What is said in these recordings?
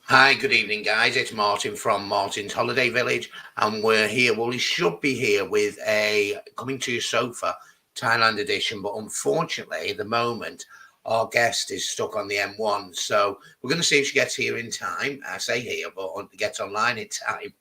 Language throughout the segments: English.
Hi, good evening, guys. It's Martin from Martin's Holiday Village, and we're here. Well, we should be here with a coming to your sofa Thailand edition, but unfortunately, at the moment, our guest is stuck on the M1. So we're going to see if she gets here in time. I say here, but gets online in time.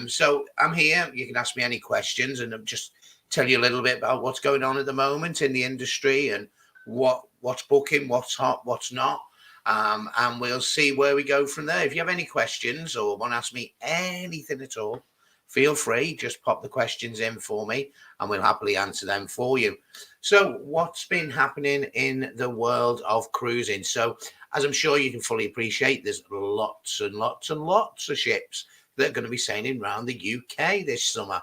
So I'm here. You can ask me any questions, and I'll just tell you a little bit about what's going on at the moment in the industry and what's booking, what's hot, what's not, and we'll see where we go from there. If you have any questions or want to ask me anything at all, feel free. Just pop the questions in for me and we'll happily answer them for you. So, what's been happening in the world of cruising? So, as I'm sure you can fully appreciate, there's lots and lots and lots of ships that are going to be sailing around the UK this summer.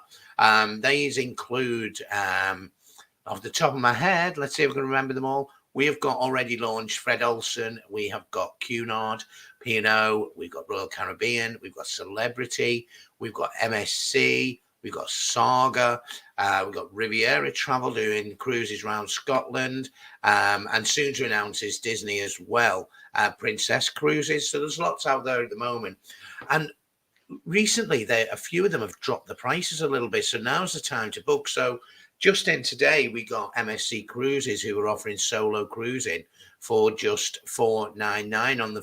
These include, off the top of my head, let's see if I can remember them all. We have got already launched Fred Olsen. We have got Cunard, P&O. We've got Royal Caribbean. We've got Celebrity. We've got MSC. We've got Saga. We've got Riviera Travel doing cruises around Scotland. And soon to announce is Disney as well. Princess Cruises. So there's lots out there at the moment. And recently, a few of them have dropped the prices a little bit. So now's the time to book. So just in today, we got MSC Cruises who are offering solo cruising for just $499 on the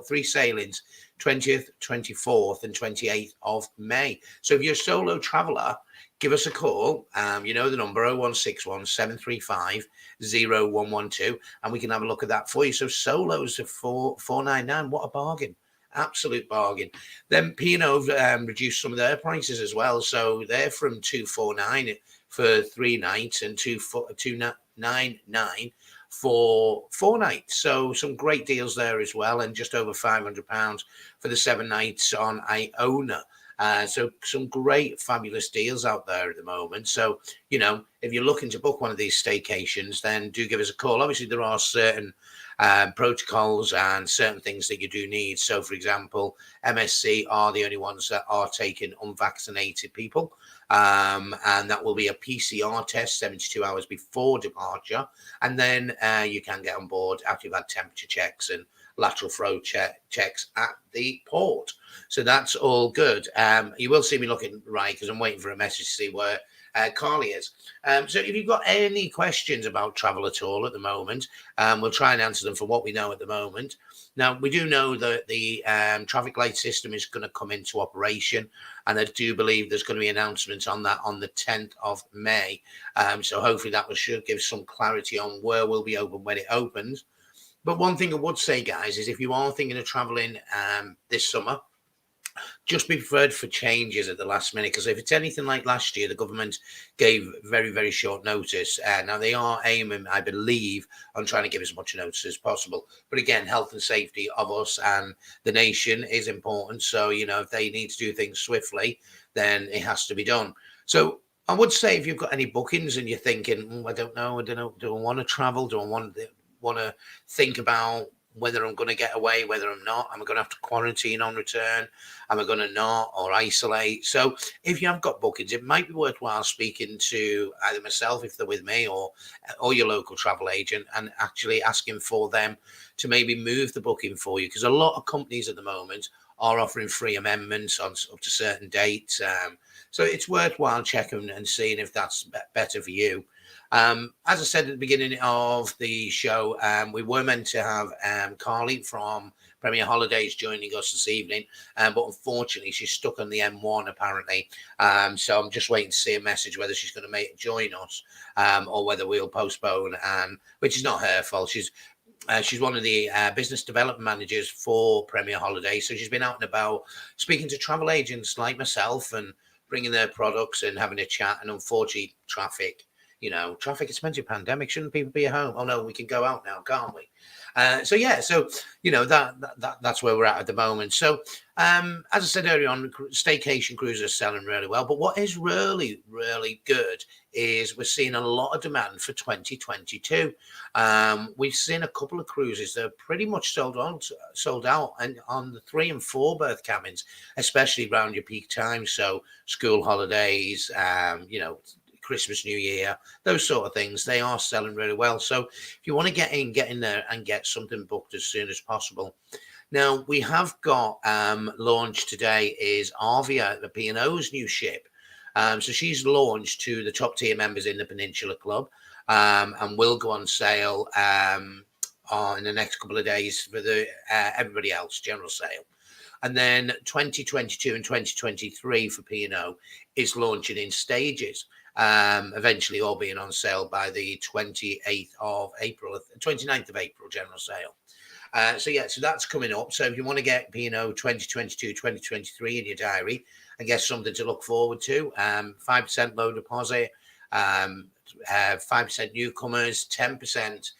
three sailings, 20th, 24th, and 28th of May. So if you're a solo traveller, give us a call. You know the number 0161 735 0112, and we can have a look at that for you. So solos are $499. What a bargain! Absolute bargain. Then P&O reduced some of their prices as well. So they're from $249 for 3 nights and $299 for 4 nights. So some great deals there as well, and just over £500 for the 7 nights on Iona. So some great, fabulous deals out there at the moment. So, if you're looking to book one of these staycations, then do give us a call. Obviously, there are certain protocols and certain things that you do need. So, for example, MSC are the only ones that are taking unvaccinated people. And that will be a PCR test 72 hours before departure. And then you can get on board after you've had temperature checks and lateral flow checks at the port. So that's all good. You will see me looking right because I'm waiting for a message to see where Carly is. So if you've got any questions about travel at all at the moment, we'll try and answer them for what we know at the moment. Now, we do know that the traffic light system is going to come into operation, and I do believe there's going to be announcements on that on the 10th of May. So hopefully that should give some clarity on where we'll be open when it opens. But one thing I would say, guys, is if you are thinking of traveling this summer, just be prepared for changes at the last minute, because if it's anything like last year, the government gave very, very short notice. Now they are aiming, I believe, on trying to give as much notice as possible. But again, health and safety of us and the nation is important. So, if they need to do things swiftly, then it has to be done. So I would say if you've got any bookings and you're thinking, I don't know, do I want to travel? Do I want to think about whether I'm going to get away, whether I'm not? Am I going to have to quarantine on return? Am I going to not, or isolate? So if you have got bookings, it might be worthwhile speaking to either myself, if they're with me, or your local travel agent, and actually asking for them to maybe move the booking for you, because a lot of companies at the moment are offering free amendments on up to certain dates. So it's worthwhile checking and seeing if that's better for you. As I said at the beginning of the show, we were meant to have Carly from Premier Holidays joining us this evening, but unfortunately she's stuck on the M1 apparently. So I'm just waiting to see a message whether she's going to join us, or whether we'll postpone, which is not her fault. She's one of the business development managers for Premier Holidays. So she's been out and about speaking to travel agents like myself and bringing their products and having a chat. And unfortunately, traffic, it's meant to be a pandemic. Shouldn't people be at home? Oh no, we can go out now, can't we? So that's where we're at the moment. So as I said earlier on, staycation cruises are selling really well. But what is really, really good is we're seeing a lot of demand for 2022. We've seen a couple of cruises that are pretty much sold out, and on the 3 and 4 berth cabins, especially around your peak time. So school holidays, Christmas, New Year, those sort of things, they are selling really well. So if you want to get in there and get something booked as soon as possible. Now we have got launched today is Arvia, the P&O's new ship. So she's launched to the top tier members in the Peninsula Club, and will go on sale in the next couple of days for the everybody else, general sale. And then 2022 and 2023 for P&O is launching in stages, eventually all being on sale by the 28th of April, 29th of April, general sale. So that's coming up. So if you want to get P&O 2022, 2023 in your diary and get something to look forward to, 5% low deposit, 5% newcomers, 10%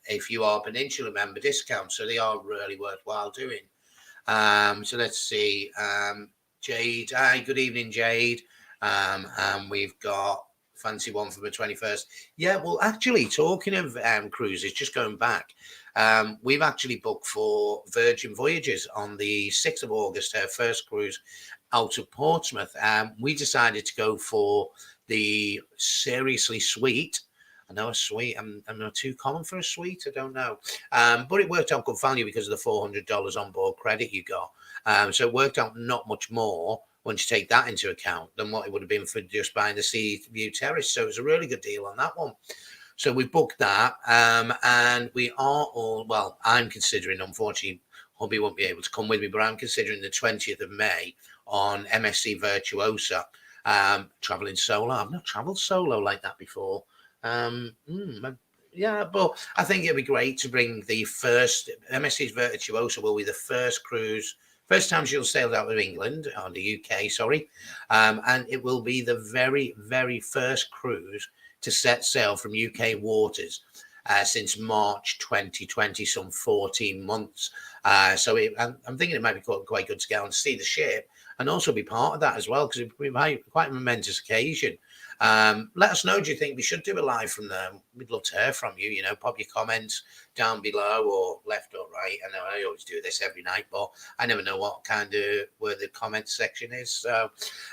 if you are Peninsula member discount. So they are really worthwhile doing. So let's see. Jade, hi, good evening, Jade. And we've got fancy one for the 21st. Yeah, well, actually, talking of cruises, just going back, we've actually booked for Virgin Voyages on the 6th of August, her first cruise out of Portsmouth. We decided to go for the Seriously Sweet. I know a suite. I'm not too common for a suite. I don't know. But it worked out good value because of the $400 on board credit you got. So it worked out not much more once you take that into account than what it would have been for just buying the Sea View Terrace. So it was a really good deal on that one. So we booked that, and we are all, well, I'm considering, unfortunately, hubby won't be able to come with me, but I'm considering the 20th of May on MSC Virtuosa, traveling solo. I've not traveled solo like that before. Yeah, but I think it'd be great to bring the first MSC Virtuosa will be the first cruise. First time she'll sail out of England, or the UK, sorry. And it will be the very, very first cruise to set sail from UK waters since March 2020, some 14 months. So I'm thinking it might be quite good to go and see the ship and also be part of that as well, because it would be quite a momentous occasion. Let us know, do you think we should do a live from there? We'd love to hear from you. Pop your comments down below or left or right. I know I always do this every night, but I never know where the comment section is. So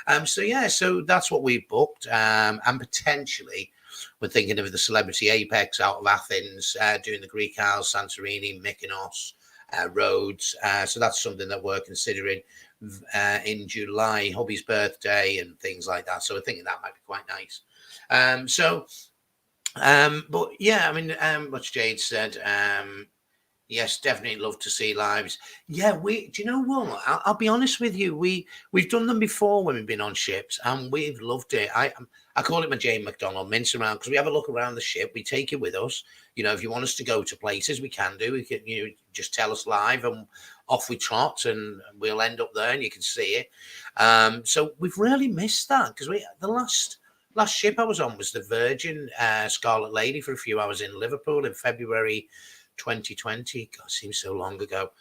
that's what we booked. And potentially we're thinking of the Celebrity Apex out of Athens, doing the Greek Isles, Santorini, Mykonos, Rhodes. So that's something that we're considering in July, hubby's birthday and things like that. So we're thinking that might be quite nice. But yeah, I mean, what Jade said, yes, definitely love to see lives. Yeah, do you know what? I'll be honest with you. We've done them before when we've been on ships, and we've loved it. I call it my Jane McDonald mince around, because we have a look around the ship. We take it with us. If you want us to go to places, we can do. We can, just tell us live, and off we trot, and we'll end up there, and you can see it. So we've really missed that, because the last ship I was on was the Virgin Scarlet Lady for a few hours in Liverpool in February 2020. God, seems so long ago.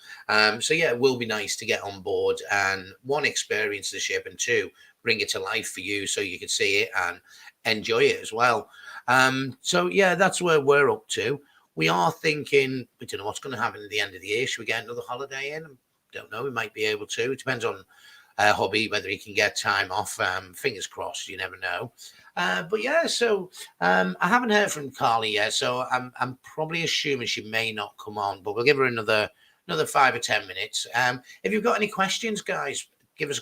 So yeah, it will be nice to get on board and one, experience the ship, and two, bring it to life for you so you can see it and enjoy it as well. So yeah, that's where we're up to. We are thinking, we don't know what's going to happen at the end of the year. Should we get another holiday in? Don't know. We might be able to. It depends on hubby, whether he can get time off. Fingers crossed, you never know. But yeah, so I haven't heard from Carly yet, so I'm probably assuming she may not come on, but we'll give her another 5 or 10 minutes. If you've got any questions, guys, give us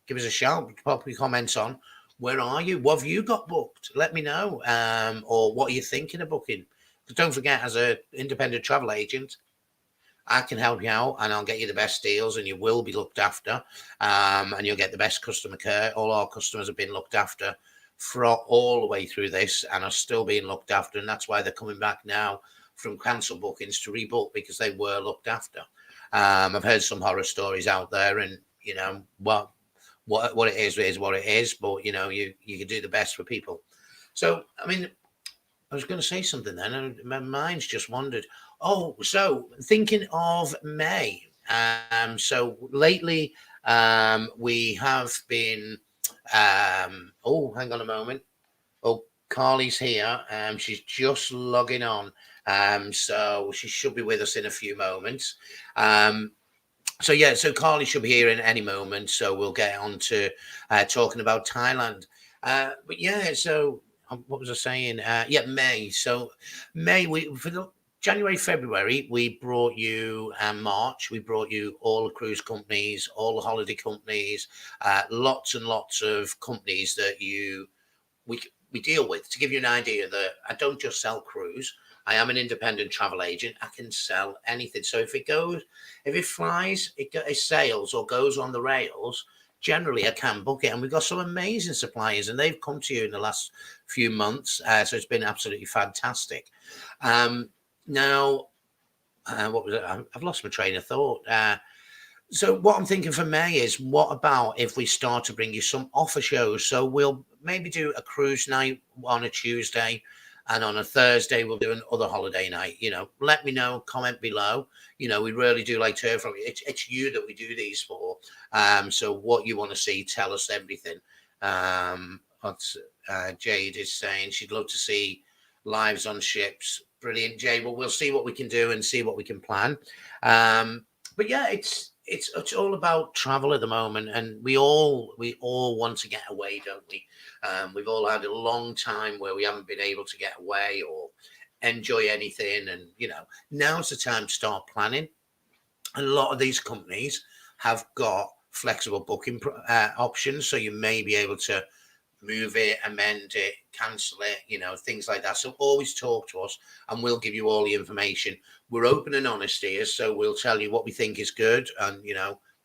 a shout. Pop your comments on. Where are you? What have you got booked? Let me know. Or what are you thinking of booking? But don't forget, as an independent travel agent, I can help you out, and I'll get you the best deals, and you will be looked after, and you'll get the best customer care. All our customers have been looked after all the way through this, and are still being looked after, and that's why they're coming back now from cancel bookings to rebook, because they were looked after. I've heard some horror stories out there, and what it is what it is, but you can do the best for people. So I mean, I was going to say something then, and my mind's just wandered. Oh, so thinking of May. So lately, we have been. Oh, hang on a moment. Oh, Carly's here. She's just logging on. So she should be with us in a few moments. So yeah, so Carly should be here in any moment. So we'll get on to talking about Thailand. But yeah, so what was I saying? Yeah, May. So May, January, February, we brought you, March, we brought you all the cruise companies, all the holiday companies, lots and lots of companies that we deal with. To give you an idea, that I don't just sell cruise. I am an independent travel agent. I can sell anything. So if it flies, it sails or goes on the rails, generally I can book it. And we've got some amazing suppliers, and they've come to you in the last few months. So it's been absolutely fantastic. Now, what was it? I've lost my train of thought. So what I'm thinking for May is, what about if we start to bring you some offer shows? So we'll maybe do a cruise night on a Tuesday, and on a Thursday we'll do another holiday night. Let me know, comment below. We really do like to hear from you. It's you that we do these for. So what you want to see, tell us everything. Jade is saying she'd love to see lives on ships. Brilliant, Jade. Well, we'll see what we can do and see what we can plan. But yeah, it's all about travel at the moment, and we all want to get away, don't we? We've all had a long time where we haven't been able to get away or enjoy anything, and now's the time to start planning. A lot of these companies have got flexible booking options, so you may be able to move it, amend it, cancel it, things like that. So always talk to us, and we'll give you all the information. We're open and honest here, so we'll tell you what we think is good and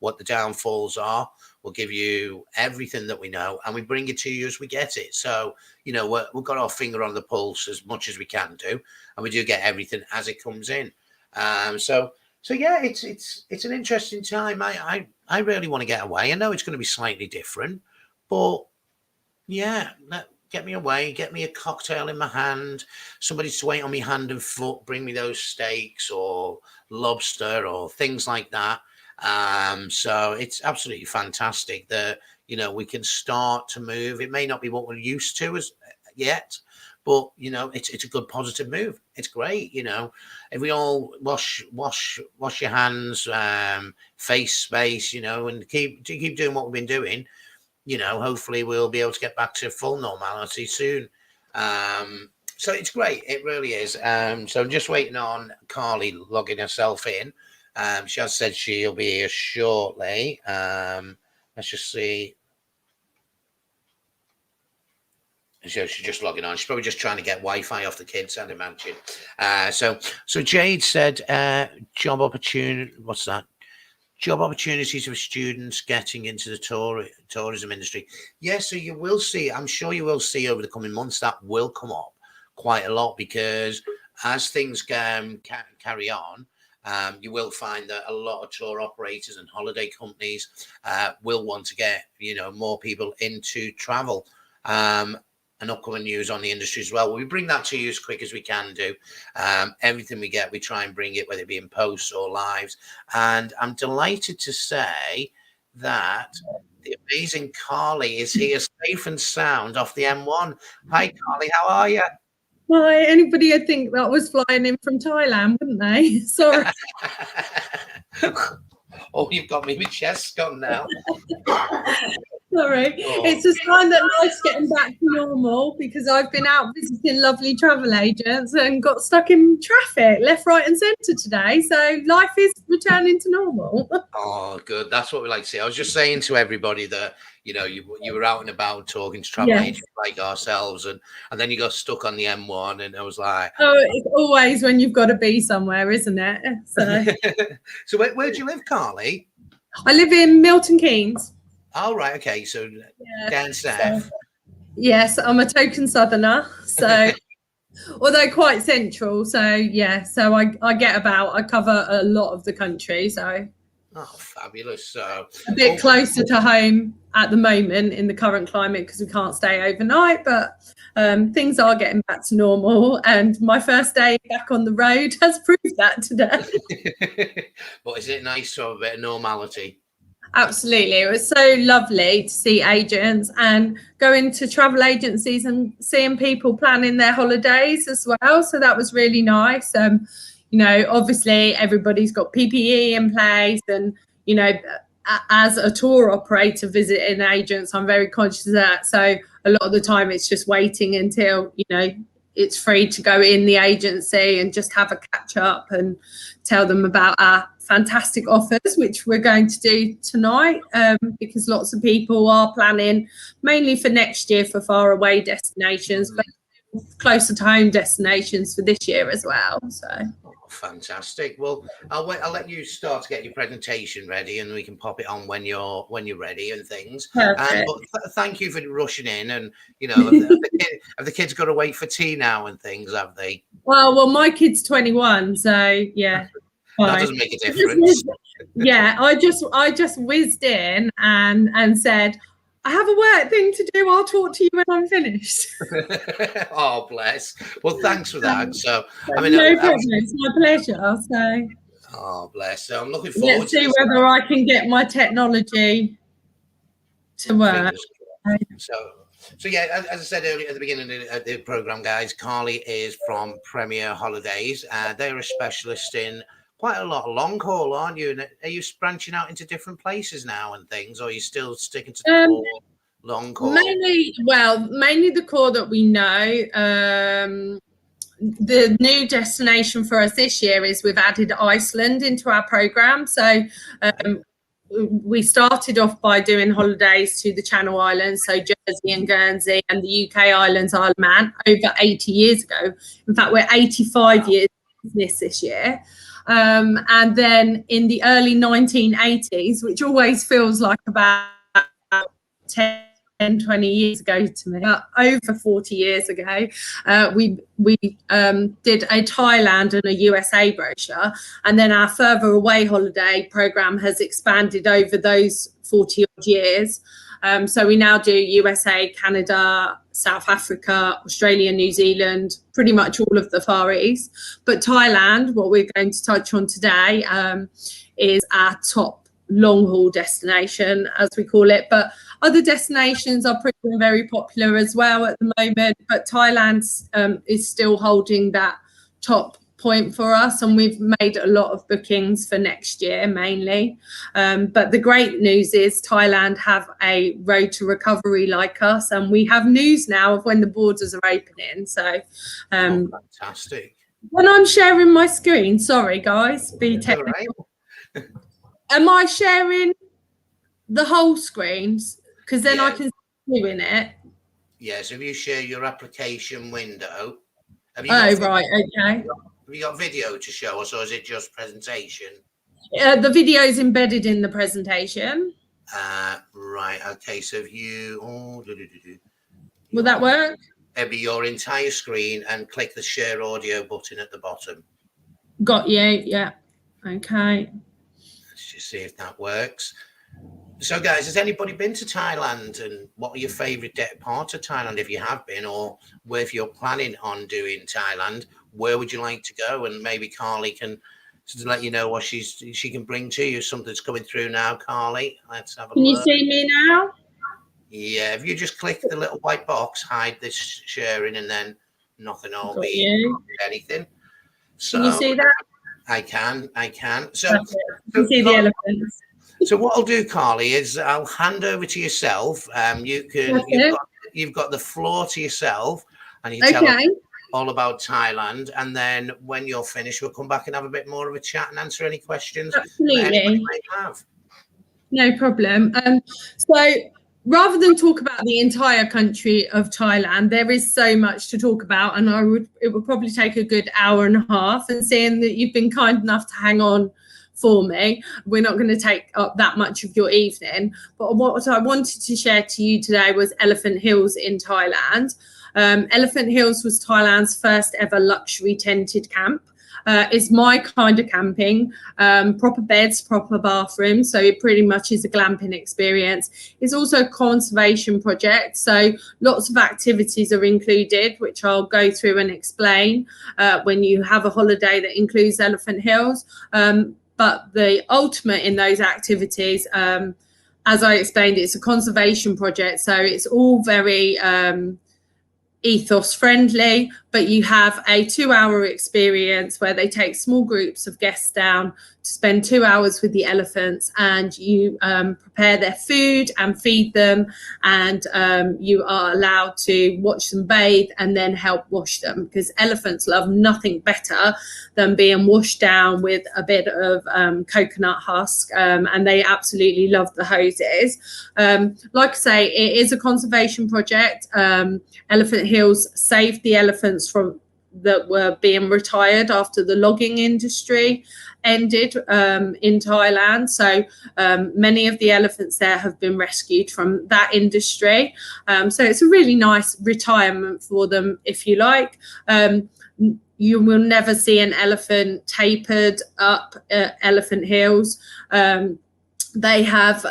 what the downfalls are. We'll give you everything that we know, and we bring it to you as we get it. So we've got our finger on the pulse as much as we can do, and we do get everything as it comes in. So yeah, it's an interesting time. I really want to get away. I know it's going to be slightly different, but yeah, get me away, get me a cocktail in my hand, somebody to wait on me hand and foot, bring me those steaks or lobster or things like that. So it's absolutely fantastic that, we can start to move. It may not be what we're used to as yet, but, it's a good positive move. It's great. If we all wash your hands, face space, and keep doing what we've been doing, hopefully we'll be able to get back to full normality soon. So it's great. It really is. So I'm just waiting on Carly logging herself in. She has said she'll be here shortly. Let's just see. So she's just logging on. She's probably just trying to get Wi-Fi off the kids, I'd imagine. So Jade said, job opportunity. What's that? Job opportunities for students getting into the tourism industry. Yes, so you will see, I'm sure you will see over the coming months, that will come up quite a lot, because as things carry on, you will find that a lot of tour operators and holiday companies will want to get, more people into travel. And upcoming news on the industry as well. We bring that to you as quick as we can do. Everything we get, we try and bring it, whether it be in posts or lives. And I'm delighted to say that the amazing Carly is here safe and sound off the M1. Hi, Carly, how are you? Hi, anybody would think that was flying in from Thailand, wouldn't they? Sorry. Oh, you've got me with chest gone now. Sorry. Oh. It's a sign that life's getting back to normal, because I've been out visiting lovely travel agents and got stuck in traffic left, right and centre today. So life is returning to normal. Oh, good. That's what we like to see. I was just saying to everybody that, you were out and about talking to travel agents like ourselves, and then you got stuck on the M1, and I was like... Oh, it's always when you've got to be somewhere, isn't it? So, so where do you live, Carly? I live in Milton Keynes. Oh, right. Okay. So down south. So, yes, I'm a token southerner. So, although quite central. So, yeah. So I get about. I cover a lot of the country. So. Oh, fabulous. So a bit closer to home at the moment in the current climate, because we can't stay overnight. But things are getting back to normal. And my first day back on the road has proved that today. But is it nice to have a bit of normality? Absolutely. It was so lovely to see agents and going to travel agencies and seeing people planning their holidays as well. So that was really nice. Obviously everybody's got PPE in place, and, as a tour operator visiting agents, I'm very conscious of that. So a lot of the time it's just waiting until, it's free to go in the agency and just have a catch up and tell them about our fantastic offers, which we're going to do tonight, because lots of people are planning mainly for next year for far away destinations, but closer to home destinations for this year as well. So fantastic. Well, I'll let you start to get your presentation ready, and we can pop it on when you're ready and things. But thank you for rushing in. And have the kids got to wait for tea now and things? Have they? Well, my kid's 21, so yeah. That doesn't make a difference. Yeah, I just whizzed in and said, I have a work thing to do. I'll talk to you when I'm finished. Oh, bless. Well, thanks for that. So, I mean, no problem. It's my pleasure. So, oh, bless. So, I'm looking forward. Let's see whether I can get my technology to work. So yeah, as I said earlier at the beginning of the program, guys, Carly is from Premier Holidays. They're a specialist in quite a lot of long haul, aren't you? And are you branching out into different places now and things, or are you still sticking to the core long haul? Mainly the core that we know. The new destination for us this year is we've added Iceland into our program. So we started off by doing holidays to the Channel Islands, so Jersey and Guernsey, and the UK islands, Isle of Man, over 80 years ago. In fact, we're 85 years this year. And then in the early 1980s, which always feels like about 10, 20 years ago to me, over 40 years ago, we did a Thailand and a USA brochure, and then our further away holiday program has expanded over those 40 odd years. So we now do USA, Canada, South Africa, Australia, New Zealand, pretty much all of the Far East. But Thailand, what we're going to touch on today, is our top long haul destination, as we call it. But other destinations are pretty very popular as well at the moment. But Thailand is still holding that top point for us, and we've made a lot of bookings for next year mainly. But the great news is Thailand have a road to recovery like us, and we have news now of when the borders are opening. So fantastic. When I'm sharing my screen, sorry guys, be technical. Right. Am I sharing the whole screen? Because then I can see you in it. Yes, if you share your application window. Right, okay. Have you got video to show us, or is it just presentation? The video is embedded in the presentation. Right, okay, so if you... Will that work? It'll be your entire screen, and click the share audio button at the bottom. Got you, yeah. Okay. Let's just see if that works. So, guys, has anybody been to Thailand, and what are your favourite parts of Thailand, if you have been, or if you're planning on doing Thailand? Where would you like to go? And maybe Carly can let you know what she can bring to you. Something's coming through now, Carly. Let's have a look. Can you see me now? Yeah, if you just click the little white box, hide this sharing, and then nothing will be anything. So, can you see that? I can. So, you see the elephants. So what I'll do, Carly, is I'll hand over to yourself. You've got the floor to yourself, and you tell us all about Thailand. And then when you're finished, we'll come back and have a bit more of a chat and answer any questions that anybody might have. No problem. So rather than talk about the entire country of Thailand, there is so much to talk about, and it would probably take a good hour and a half. And seeing that you've been kind enough to hang on for me, we're not going to take up that much of your evening. But what I wanted to share to you today was Elephant Hills in Thailand. Elephant Hills was Thailand's first ever luxury tented camp. It's my kind of camping, proper beds, proper bathrooms, so it pretty much is a glamping experience. It's also a conservation project, so lots of activities are included, which I'll go through and explain when you have a holiday that includes Elephant Hills. But the ultimate in those activities, as I explained, it's a conservation project, so it's all very ethos friendly, but you have a 2-hour experience where they take small groups of guests down to spend 2 hours with the elephants, and you prepare their food and feed them, and you are allowed to watch them bathe and then help wash them, because elephants love nothing better than being washed down with a bit of coconut husk, and they absolutely love the hoses. Like I say, it is a conservation project. Elephant Hills saved the elephants from that were being retired after the logging industry ended in Thailand. So many of the elephants there have been rescued from that industry. So it's a really nice retirement for them, if you like. You will never see an elephant tapered up at Elephant Hills. They have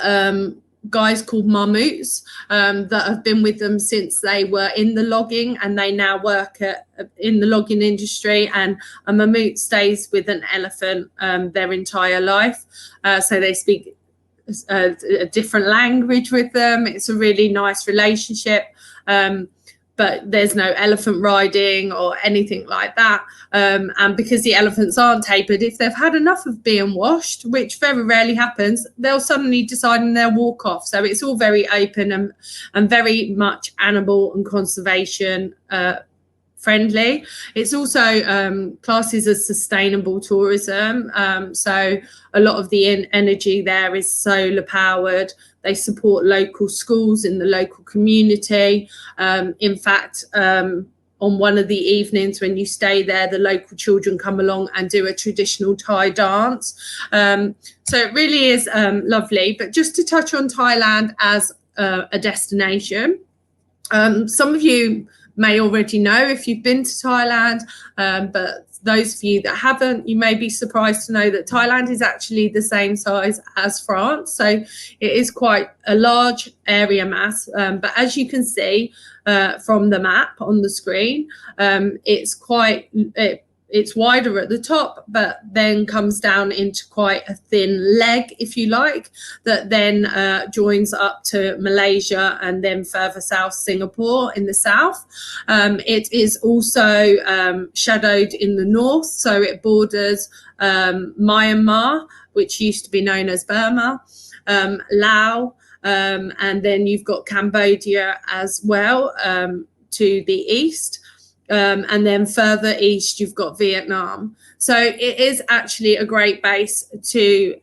guys called marmots that have been with them since they were in the logging, and they now work in the logging industry, and a mammut stays with an elephant their entire life. So they speak a different language with them. It's a really nice relationship. But there's no elephant riding or anything like that. And because the elephants aren't tapered, if they've had enough of being washed, which very rarely happens, they'll suddenly decide and they'll walk off. So it's all very open and very much animal and conservation friendly. It's also classes as sustainable tourism. So a lot of the energy there is solar powered. They support local schools in the local community. In fact, on one of the evenings when you stay there, the local children come along and do a traditional Thai dance. So it really is lovely. But just to touch on Thailand as a destination, some of you may already know if you've been to Thailand, but those of you that haven't, you may be surprised to know that Thailand is actually the same size as France. So it is quite a large area mass. But as you can see from the map on the screen, it's wider at the top, but then comes down into quite a thin leg, if you like, that then joins up to Malaysia and then further south Singapore in the south. It is also shadowed in the north, so it borders Myanmar, which used to be known as Burma, Laos, and then you've got Cambodia as well to the east. And then further east, you've got Vietnam. So it is actually a great base to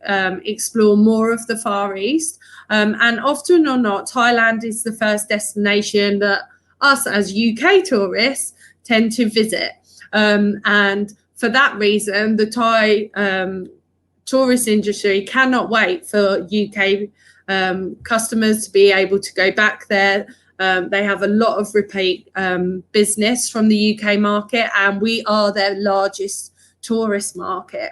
explore more of the Far East. And often or not, Thailand is the first destination that us as UK tourists tend to visit. And for that reason, the Thai tourist industry cannot wait for UK customers to be able to go back there. They have a lot of repeat business from the UK market, and we are their largest tourist market.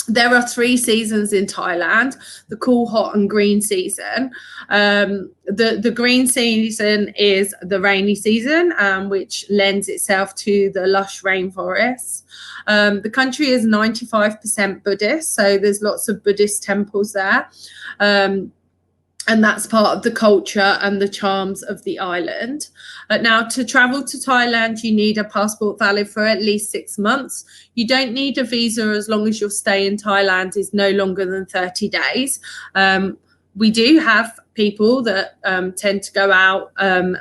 There are 3 seasons in Thailand: the cool, hot and green season. The green season is the rainy season, which lends itself to the lush rainforests. The country is 95% Buddhist, so there's lots of Buddhist temples there. And that's part of the culture and the charms of the island. Now, to travel to Thailand, you need a passport valid for at least 6 months. You don't need a visa as long as your stay in Thailand is no longer than 30 days. We do have people that tend to go out,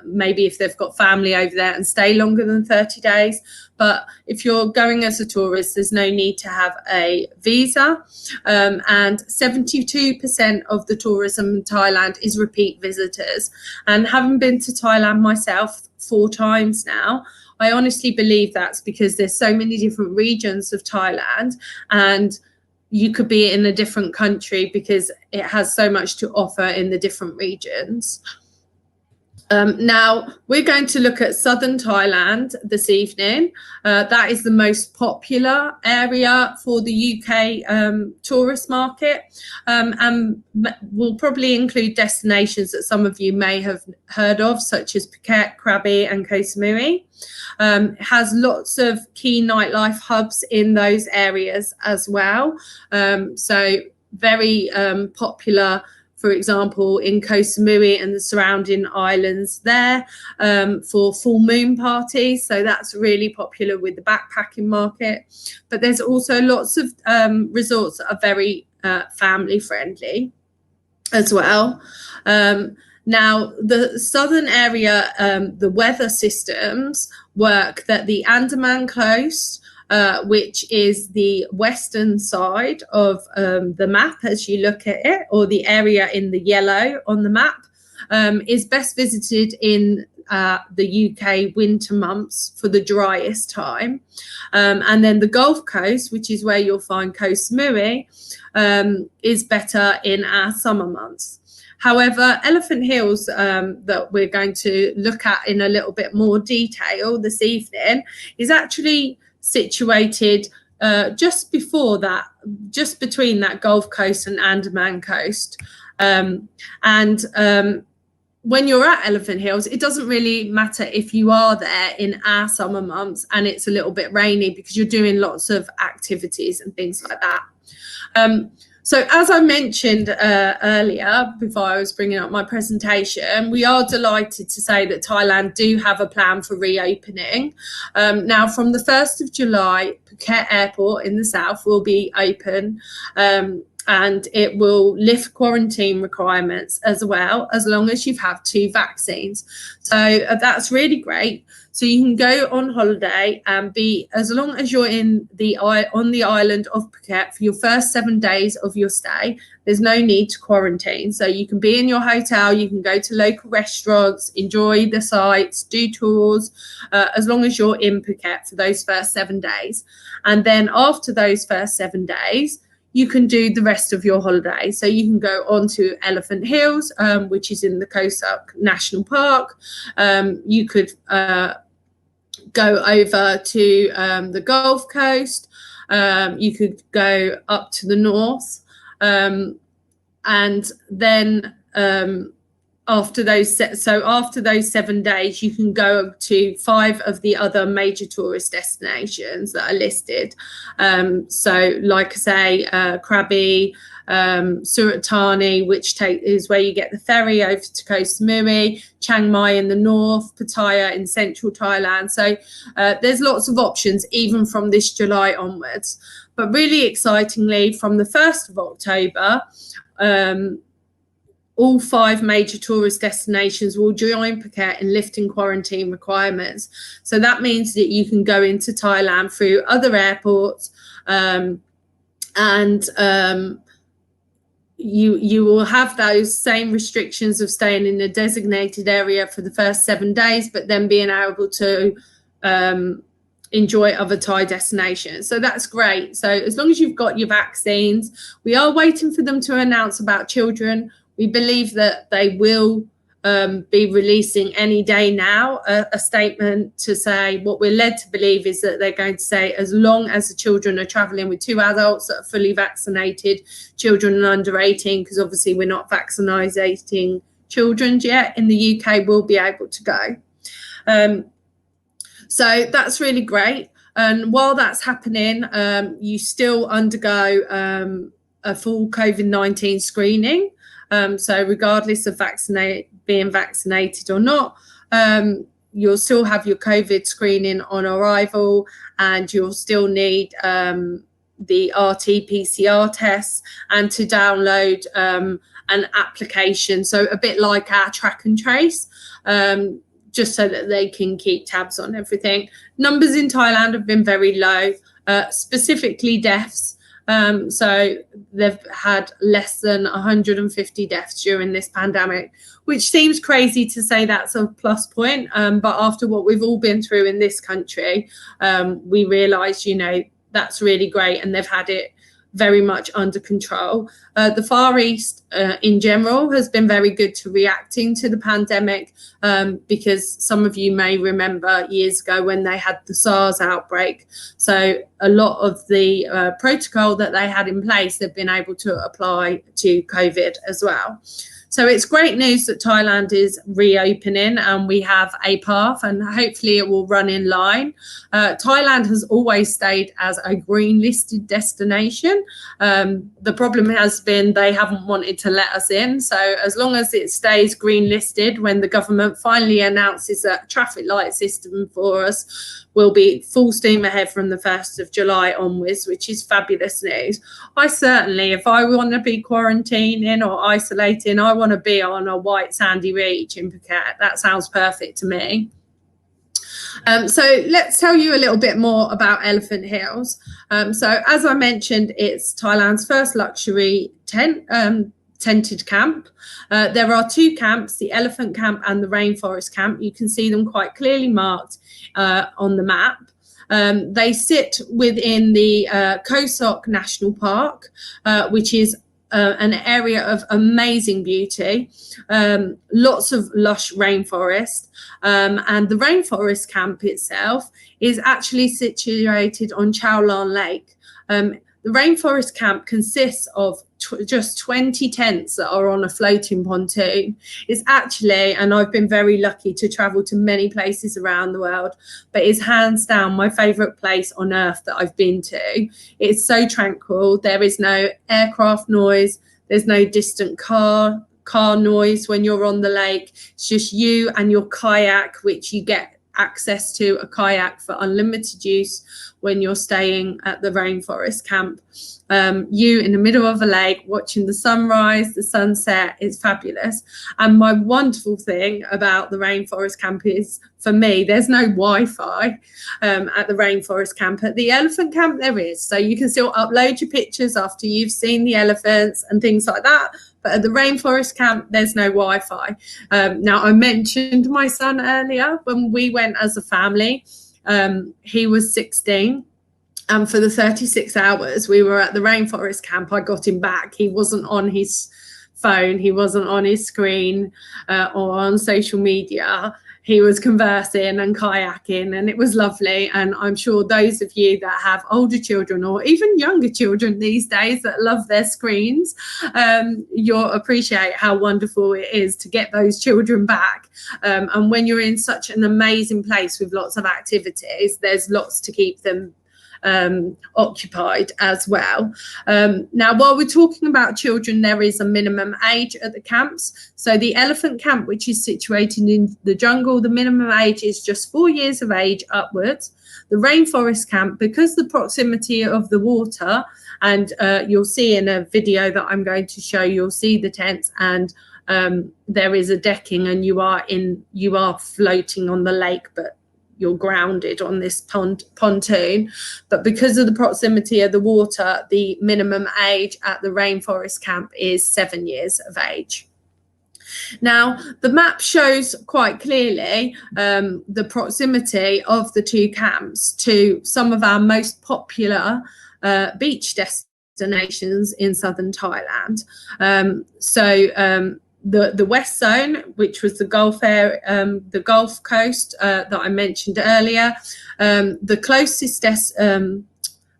maybe if they've got family over there, and stay longer than 30 days. But if you're going as a tourist, there's no need to have a visa. And 72% of the tourism in Thailand is repeat visitors. And having been to Thailand myself 4 times now, I honestly believe that's because there's so many different regions of Thailand, and you could be in a different country because it has so much to offer in the different regions. Now, we're going to look at southern Thailand this evening. That is the most popular area for the UK tourist market, and we'll probably include destinations that some of you may have heard of, such as Phuket, Krabi and Koh Samui. It has lots of key nightlife hubs in those areas as well. So very popular for example, in Koh Samui and the surrounding islands there, for full moon parties. So that's really popular with the backpacking market. But there's also lots of resorts that are very family friendly as well. Now, the southern area, the weather systems work that the Andaman coast, which is the western side of the map as you look at it, or the area in the yellow on the map, is best visited in the UK winter months for the driest time. And then the Gulf Coast, which is where you'll find Koh Samui, is better in our summer months. However, Elephant Hills, that we're going to look at in a little bit more detail this evening, is actually situated just before that, just between that Gulf Coast and Andaman coast. When you're at Elephant Hills, it doesn't really matter if you are there in our summer months and it's a little bit rainy, because you're doing lots of activities and things like that. So as I mentioned earlier, before I was bringing up my presentation, we are delighted to say that Thailand do have a plan for reopening. Now, from the 1st of July, Phuket Airport in the south will be open, and it will lift quarantine requirements as well, as long as you've had 2 vaccines. So that's really great. So you can go on holiday and be, as long as you're on the island of Phuket for your first 7 days of your stay, there's no need to quarantine. So you can be in your hotel, you can go to local restaurants, enjoy the sights, do tours, as long as you're in Phuket for those first 7 days. And then after those first 7 days, you can do the rest of your holiday. So you can go on to Elephant Hills, which is in the Koh Samui National Park. You could go over to the Gulf Coast. You could go up to the north. And then after those 7 days, you can go to 5 of the other major tourist destinations that are listed. So like I say, Krabi, Surat Thani, which is where you get the ferry over to Koh Samui, Chiang Mai in the north, Pattaya in central Thailand. So there's lots of options even from this July onwards. But really excitingly, from the 1st of October, all 5 major tourist destinations will join Phuket in lifting quarantine requirements. So that means that you can go into Thailand through other airports, you will have those same restrictions of staying in a designated area for the first 7 days, but then being able to enjoy other Thai destinations. So that's great. So as long as you've got your vaccines, we are waiting for them to announce about children. We believe that they will be releasing any day now a statement to say, what we're led to believe is that they're going to say, as long as the children are travelling with 2 adults that are fully vaccinated, children under 18, because obviously we're not vaccinating children yet in the UK, will be able to go. So that's really great. And while that's happening, you still undergo a full COVID-19 screening. So regardless of being vaccinated or not, you'll still have your COVID screening on arrival, and you'll still need the RT-PCR tests and to download an application. So a bit like our track and trace, just so that they can keep tabs on everything. Numbers in Thailand have been very low, specifically deaths. So they've had less than 150 deaths during this pandemic, which seems crazy to say that's a plus point. But after what we've all been through in this country, we realise, that's really great, and they've had it very much under control. The Far East in general has been very good to reacting to the pandemic, because some of you may remember years ago when they had the SARS outbreak. So a lot of the protocol that they had in place, they've been able to apply to COVID as well. So it's great news that Thailand is reopening and we have a path, and hopefully it will run in line. Thailand has always stayed as a green listed destination. The problem has been they haven't wanted to let us in. So as long as it stays green listed, when the government finally announces a traffic light system for us, will be full steam ahead from the 1st of July onwards, which is fabulous news. I certainly, if I want to be quarantining or isolating, I want to be on a white sandy beach in Phuket. That sounds perfect to me. So let's tell you a little bit more about Elephant Hills. So as I mentioned, it's Thailand's first luxury tented camp. There are 2 camps, the Elephant Camp and the Rainforest Camp. You can see them quite clearly marked on the map. They sit within the Koh Sok National Park, which is an area of amazing beauty, lots of lush rainforest, and the Rainforest Camp itself is actually situated on Chao Lan Lake. The Rainforest Camp consists of just 20 tents that are on a floating pontoon. It's actually, and I've been very lucky to travel to many places around the world, but it's hands down my favourite place on earth that I've been to. It's so tranquil. There is no aircraft noise. There's no distant car noise when you're on the lake. It's just you and your kayak, which you get access to a kayak for unlimited use when you're staying at the Rainforest Camp. You in the middle of a lake watching the sunrise, the sunset. It's fabulous. And my wonderful thing about the Rainforest Camp is, for me, there's no Wi-Fi at the Rainforest Camp. At the Elephant Camp there is, so you can still upload your pictures after you've seen the elephants and things like that. But at the Rainforest Camp, there's no Wi-Fi. Now, I mentioned my son earlier. When we went as a family, he was 16. And for the 36 hours we were at the Rainforest Camp, I got him back. He wasn't on his phone. He wasn't on his screen or on social media. He was conversing and kayaking, and it was lovely. And I'm sure those of you that have older children or even younger children these days that love their screens, you'll appreciate how wonderful it is to get those children back. And when you're in such an amazing place with lots of activities, there's lots to keep them occupied as well. Now, while we're talking about children, there is a minimum age at the camps. So the Elephant Camp, which is situated in the jungle, the minimum age is just 4 years of age upwards. The Rainforest Camp, because the proximity of the water, and you'll see in a video that I'm going to show, you'll see the tents, and there is a decking, and you are floating on the lake, but you're grounded on this pontoon. But because of the proximity of the water, the minimum age at the Rainforest Camp is 7 years of age. Now, the map shows quite clearly the proximity of the 2 camps to some of our most popular beach destinations in southern Thailand. The west zone, which was the Gulf Coast that I mentioned earlier, the closest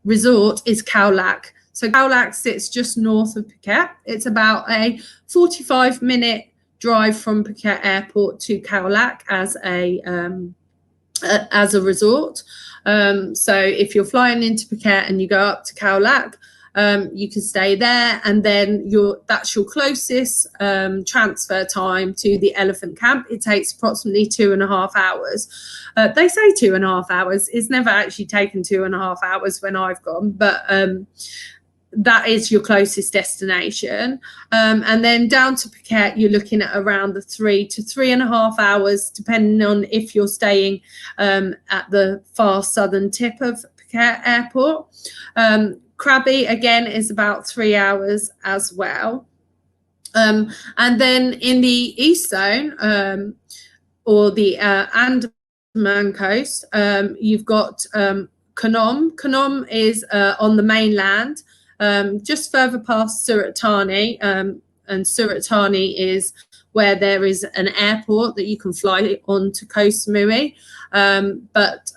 resort is Khao Lak. So Khao Lak sits just north of Phuket. It's about a 45-minute drive from Phuket Airport to Khao Lak as a resort. So if you're flying into Phuket and you go up to Khao Lak, you can stay there, and then that's your closest transfer time to the Elephant Camp. It takes approximately 2.5 hours. They say 2.5 hours. It's never actually taken 2.5 hours when I've gone, but that is your closest destination. And then down to Phuket, you're looking at around the 3 to 3.5 hours, depending on if you're staying at the far southern tip of Phuket Airport. Krabi, again, is about 3 hours as well. And then in the east zone, or the Andaman coast, you've got Konom. Konom is on the mainland, just further past Surat Thani, and Surat Thani is where there is an airport that you can fly on to Koh Samui. But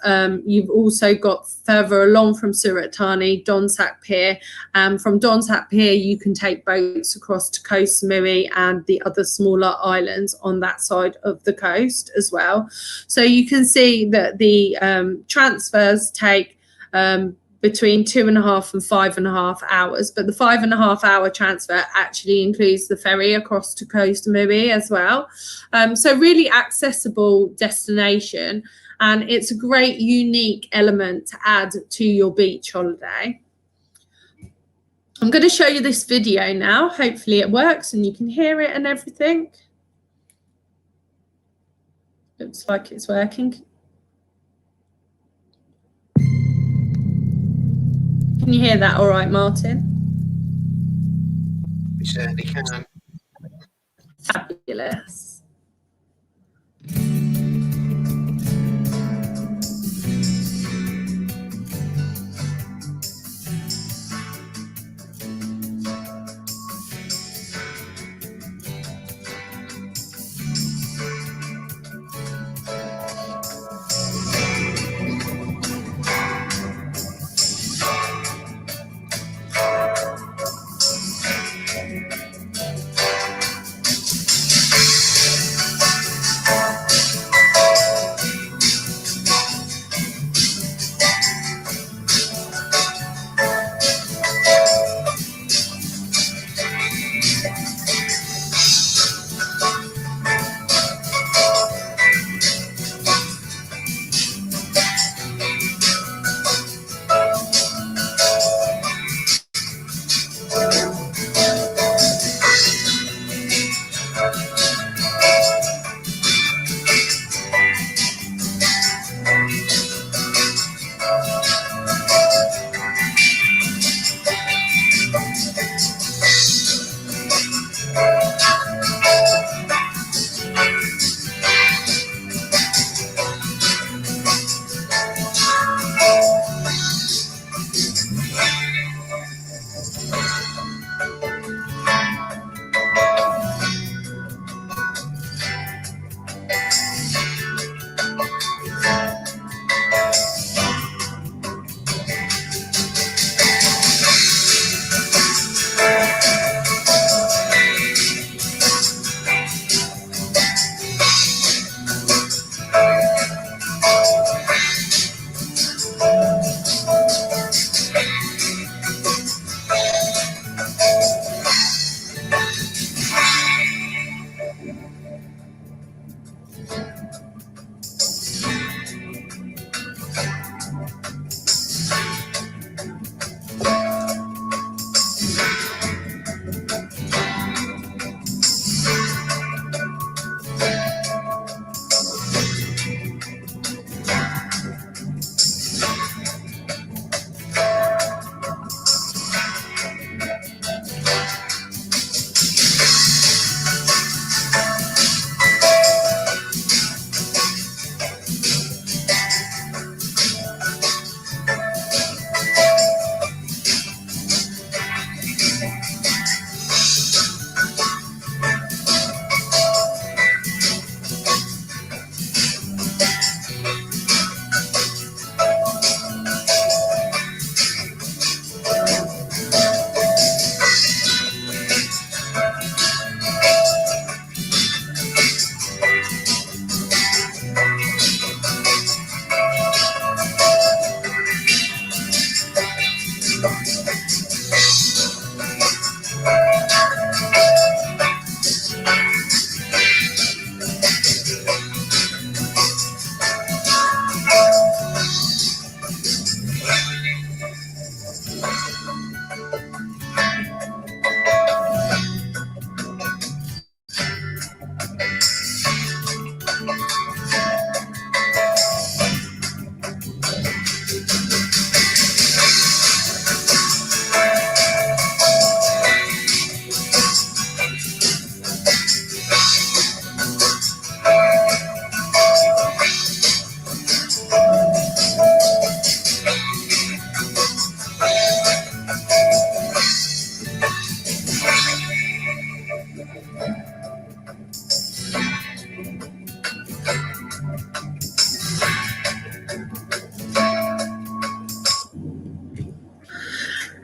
you've also got further along from Surat Thani, Donsak Pier. From Donsak Pier, you can take boats across to Koh Samui and the other smaller islands on that side of the coast as well. So you can see that the transfers take between 2.5 and 5.5 hours, but the 5.5 hour transfer actually includes the ferry across to Koh Samui as well. So really accessible destination, and it's a great unique element to add to your beach holiday. I'm going to show you this video now. Hopefully it works and you can hear it and everything. Looks like it's working. Can you hear that all right, Martin? We certainly can. Fabulous.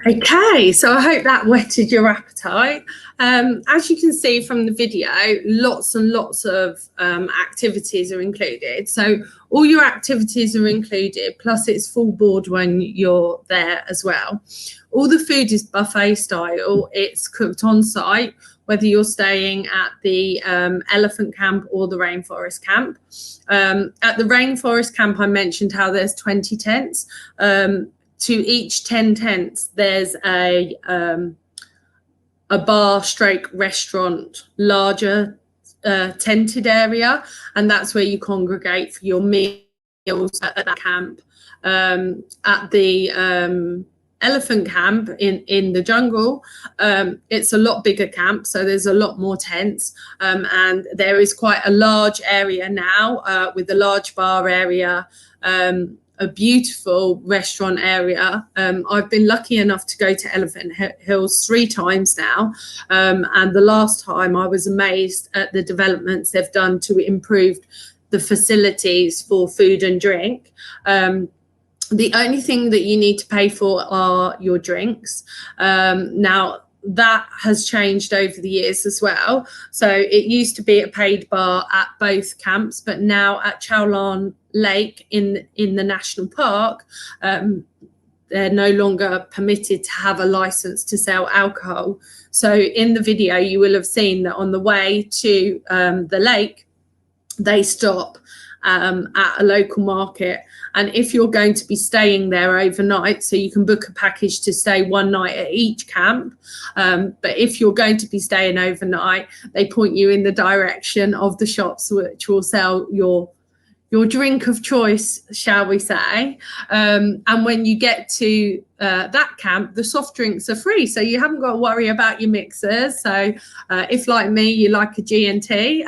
Okay, so I hope that whetted your appetite. As you can see from the video, lots and lots of activities are included. So all your activities are included, plus it's full board when you're there as well. All the food is buffet style. It's cooked on site, whether you're staying at the elephant camp or the rainforest camp. At the rainforest camp, I mentioned how there's 20 tents. To each 10 tents, there's a bar stroke restaurant, larger tented area, and that's where you congregate for your meals at that camp. At the elephant camp in the jungle, it's a lot bigger camp, so there's a lot more tents, and there is quite a large area now with a large bar area, a beautiful restaurant area. I've been lucky enough to go to Elephant Hills 3 times now, and the last time I was amazed at the developments they've done to improve the facilities for food and drink. The only thing that you need to pay for are your drinks. Now, that has changed over the years as well. So it used to be a paid bar at both camps, but now at Chowlan Lake in the national park, they're no longer permitted to have a license to sell alcohol. So in the video, you will have seen that on the way to the lake, they stop at a local market. And if you're going to be staying there overnight, so you can book a package to stay one night at each camp, but if you're going to be staying overnight, they point you in the direction of the shops which will sell your drink of choice, shall we say. And when you get to that camp, the soft drinks are free, so you haven't got to worry about your mixers. So if, like me, you like a G&T,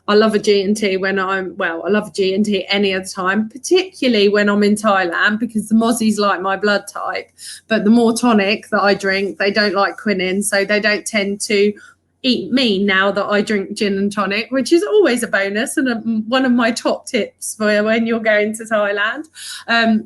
I love a G&T when I love a G&T any other time, particularly when I'm in Thailand, because the Mozzies like my blood type. But the more tonic that I drink, they don't like quinine, so they don't tend to eat me now that I drink gin and tonic, which is always a bonus and one of my top tips for when you're going to Thailand.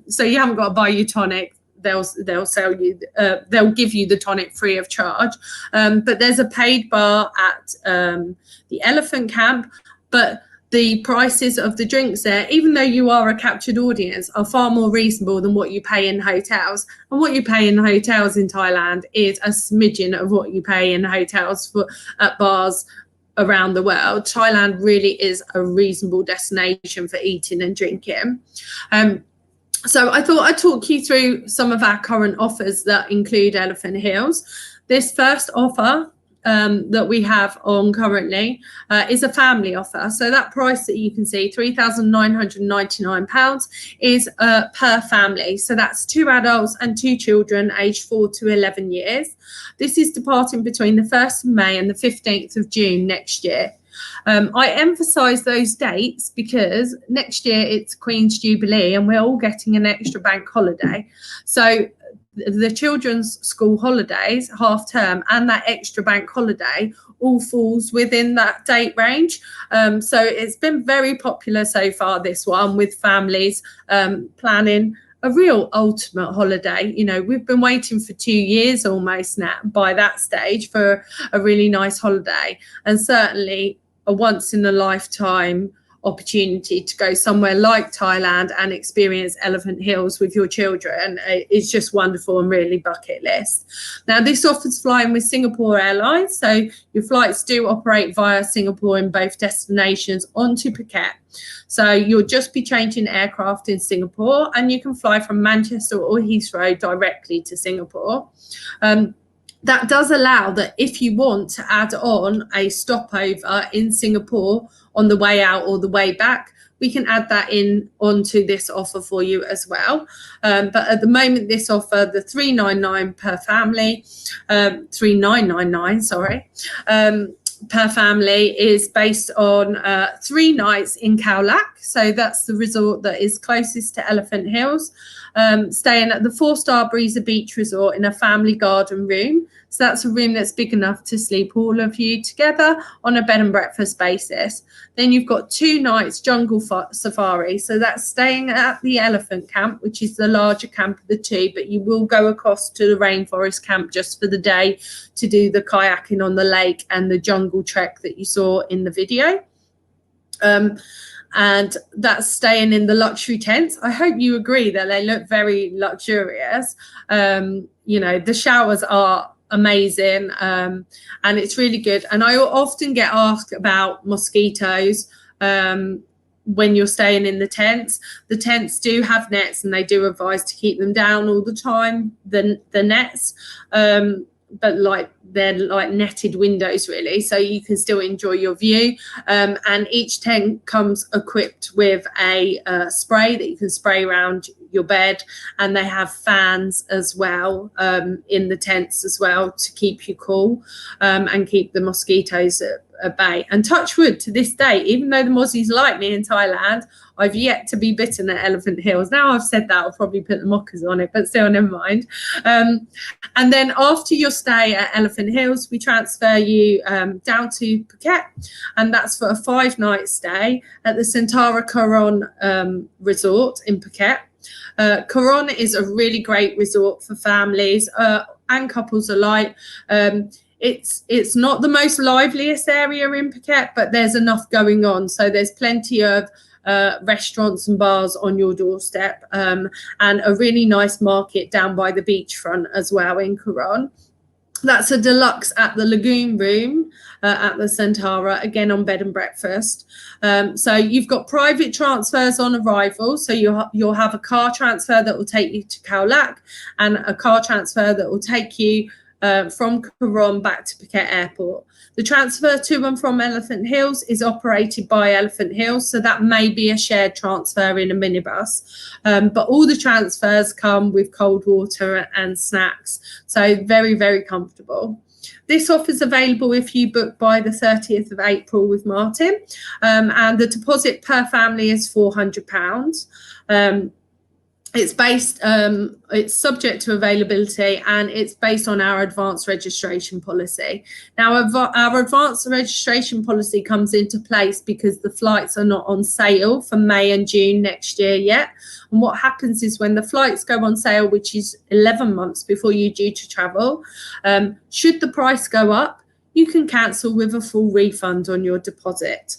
So you haven't got to buy your tonic. They'll sell you, they'll give you the tonic free of charge. But there's a paid bar at the elephant camp, but the prices of the drinks there, even though you are a captured audience, are far more reasonable than what you pay in hotels. And what you pay in hotels in Thailand is a smidgen of what you pay in hotels at bars around the world. Thailand really is a reasonable destination for eating and drinking. So I thought I'd talk you through some of our current offers that include Elephant Hills. This first offer that we have on currently is a family offer. So that price that you can see, £3,999, is per family. So that's 2 adults and 2 children aged 4 to 11 years. This is departing between the 1st of May and the 15th of June next year. I emphasise those dates because next year it's Queen's Jubilee and we're all getting an extra bank holiday. So the children's school holidays, half term, and that extra bank holiday all falls within that date range. So it's been very popular so far, this one, with families planning a real ultimate holiday. You know, we've been waiting for 2 years almost now by that stage for a really nice holiday, and certainly a once in a lifetime opportunity to go somewhere like Thailand and experience Elephant Hills with your children is just wonderful and really bucket list. Now, this offers flying with Singapore Airlines, so your flights do operate via Singapore in both destinations onto Phuket. So you'll just be changing aircraft in Singapore, and you can fly from Manchester or Heathrow directly to Singapore. That does allow that if you want to add on a stopover in Singapore on the way out or the way back, we can add that in onto this offer for you as well. But at the moment, this offer, the $399 per family, $3,999, sorry, per family is based on 3 nights in Khao Lak. So that's the resort that is closest to Elephant Hills. Staying at the 4-star Breezer Beach Resort in a family garden room. So that's a room that's big enough to sleep all of you together on a bed and breakfast basis. Then you've got 2 nights jungle safari. So that's staying at the elephant camp, which is the larger camp of the 2, but you will go across to the rainforest camp just for the day to do the kayaking on the lake and the jungle trek that you saw in the video. And that's staying in the luxury tents. I hope you agree that they look very luxurious. You know, the showers are amazing, and it's really good. And I often get asked about mosquitoes when you're staying in the tents. The tents do have nets, and they do advise to keep them down all the time, the nets, but like they're like netted windows really, so you can still enjoy your view. And each tent comes equipped with a spray that you can spray around your bed, and they have fans as well in the tents as well to keep you cool and keep the mosquitoes at bay. And touch wood, to this day, even though the mozzies like me in Thailand, I've yet to be bitten at Elephant Hills. Now I've said that, I'll probably put the mockers on it, but still, never mind. And then after your stay at Elephant Hills, we transfer you down to Phuket, and that's for a 5-night stay at the Santara Coron Resort in Phuket. Coron is a really great resort for families and couples alike. It's not the most liveliest area in Phuket, but there's enough going on. So there's plenty of restaurants and bars on your doorstep, and a really nice market down by the beachfront as well in Coron. That's a deluxe at the Lagoon room at the Santara, again on bed and breakfast. So you've got private transfers on arrival. So you'll have a car transfer that will take you to Khao Lak, and a car transfer that will take you from Coron back to Phuket Airport. The transfer to and from Elephant Hills is operated by Elephant Hills, so that may be a shared transfer in a minibus. But all the transfers come with cold water and snacks, so very, very comfortable. This offer is available if you book by the 30th of April with Martin, and the deposit per family is £400. It's based, it's subject to availability, and it's based on our advanced registration policy. Now, our advanced registration policy comes into place because the flights are not on sale for May and June next year yet. And what happens is when the flights go on sale, which is 11 months before you're due to travel, should the price go up, you can cancel with a full refund on your deposit.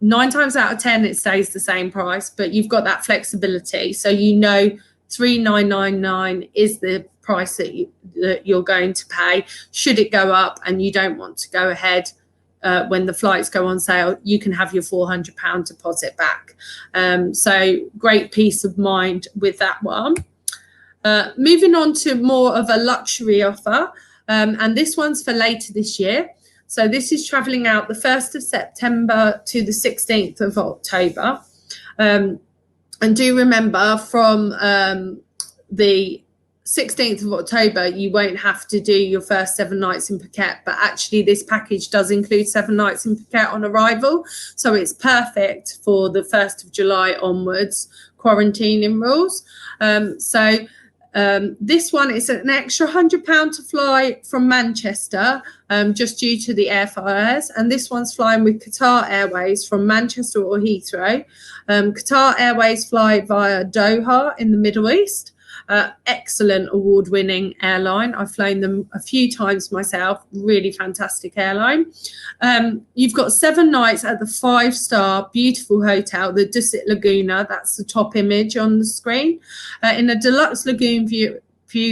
9 times out of 10, it stays the same price, but you've got that flexibility. So you know $3,999 is the price that you're going to pay. Should it go up and you don't want to go ahead when the flights go on sale, you can have your £400 deposit back. So great peace of mind with that one. Moving on to more of a luxury offer, and this one's for later this year. So this is travelling out the 1st of September to the 16th of October. And do remember from the 16th of October, you won't have to do your first 7 nights in Phuket, but actually this package does include 7 nights in Phuket on arrival. So it's perfect for the 1st of July onwards quarantining rules. This one is an extra £100 to fly from Manchester, just due to the airfares, and this one's flying with Qatar Airways from Manchester or Heathrow. Qatar Airways fly via Doha in the Middle East. Excellent award-winning airline. I've flown them a few times myself. Really fantastic airline. You've got 7 nights at the 5-star beautiful hotel, the Dusit Laguna. That's the top image on the screen, in a deluxe lagoon view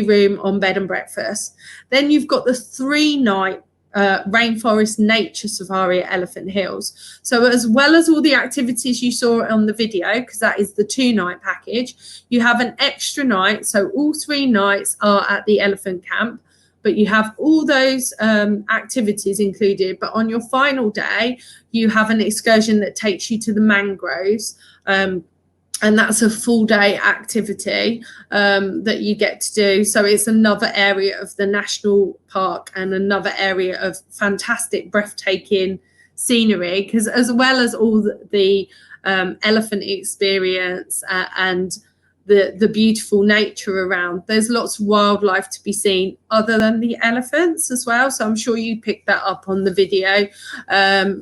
room on bed and breakfast. Then you've got the 3-night rainforest nature safari at Elephant Hills. So as well as all the activities you saw on the video, because that is the 2-night package, you have an extra night. So all 3 nights are at the elephant camp, but you have all those activities included. But on your final day, you have an excursion that takes you to the mangroves. and that's a full day activity that you get to do. So it's another area of the national park and another area of fantastic, breathtaking scenery, because as well as all the elephant experience and the beautiful nature around, there's lots of wildlife to be seen other than the elephants as well. So I'm sure you picked that up on the video.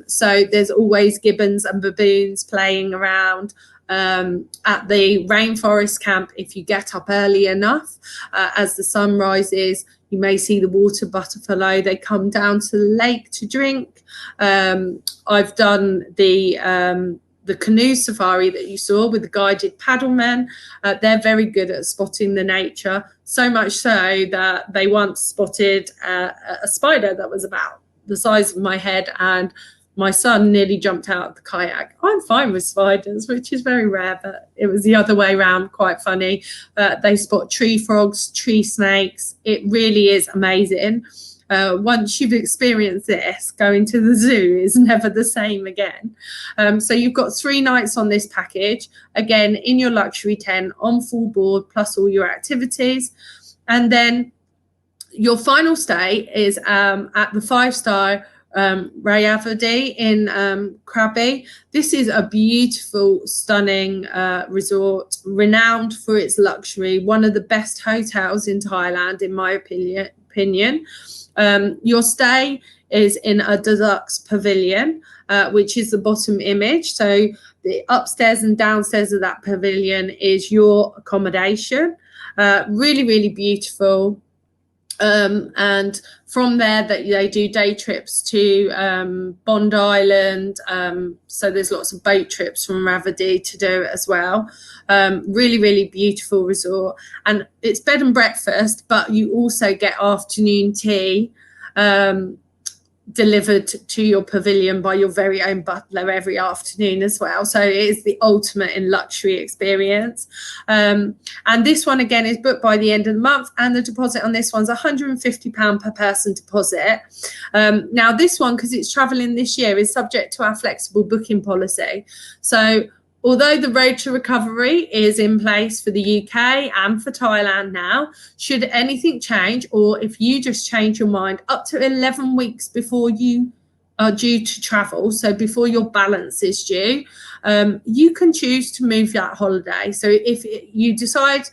So there's always gibbons and baboons playing around. At the rainforest camp, if you get up early enough, as the sun rises, you may see the water buffalo. They come down to the lake to drink. I've done the canoe safari that you saw with the guided paddlemen. They're very good at spotting the nature, so much so that they once spotted a spider that was about the size of my head, and my son nearly jumped out of the kayak. I'm fine with spiders, which is very rare, but it was the other way around, quite funny. They spot tree frogs, tree snakes. It really is amazing. Once you've experienced this, going to the zoo is never the same again. So you've got 3 nights on this package, again, in your luxury tent, on full board, plus all your activities. And then your final stay is at the 5-star Rayavadi in Krabi. This is a beautiful, stunning resort, renowned for its luxury, one of the best hotels in Thailand, in my opinion. Your stay is in a deluxe pavilion, which is the bottom image. So the upstairs and downstairs of that pavilion is your accommodation. Really, really beautiful. And from there that they do day trips to Bondi Island. So there's lots of boat trips from Ravadi to do it as well. Really, really beautiful resort. And it's bed and breakfast, but you also get afternoon tea delivered to your pavilion by your very own butler every afternoon as well. So it is the ultimate in luxury experience. And this one again is booked by the end of the month, and the deposit on this one's £150 per person deposit. Now this one, because it's traveling this year, is subject to our flexible booking policy. So although the road to recovery is in place for the UK and for Thailand now, should anything change, or if you just change your mind up to 11 weeks before you are due to travel, so before your balance is due, you can choose to move that holiday. So if you decide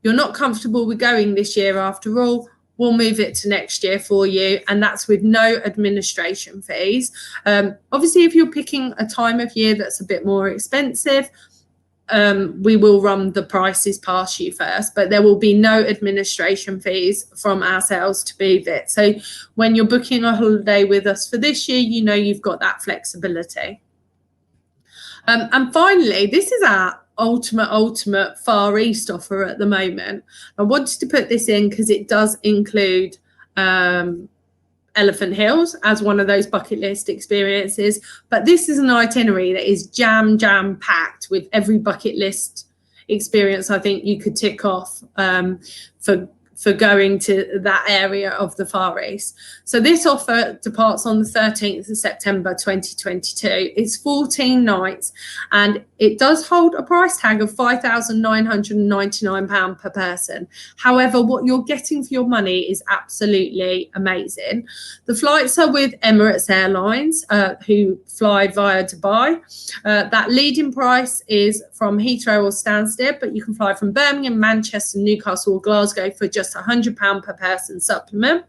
you're not comfortable with going this year after all, we'll move it to next year for you, and that's with no administration fees. Obviously, if you're picking a time of year that's a bit more expensive, we will run the prices past you first, but there will be no administration fees from ourselves to move it. So when you're booking a holiday with us for this year, you know you've got that flexibility. And finally, this is our ultimate Far East offer at the moment. I wanted to put this in because it does include Elephant Hills as one of those bucket list experiences, but this is an itinerary that is jam packed with every bucket list experience I think you could tick off for going to that area of the Far East. So this offer departs on the 13th of September 2022. It's 14 nights, and it does hold a price tag of £5,999 per person. However, what you're getting for your money is absolutely amazing. The flights are with Emirates Airlines, who fly via Dubai. That leading price is from Heathrow or Stansted, but you can fly from Birmingham, Manchester, Newcastle or Glasgow for just £100 per person supplement.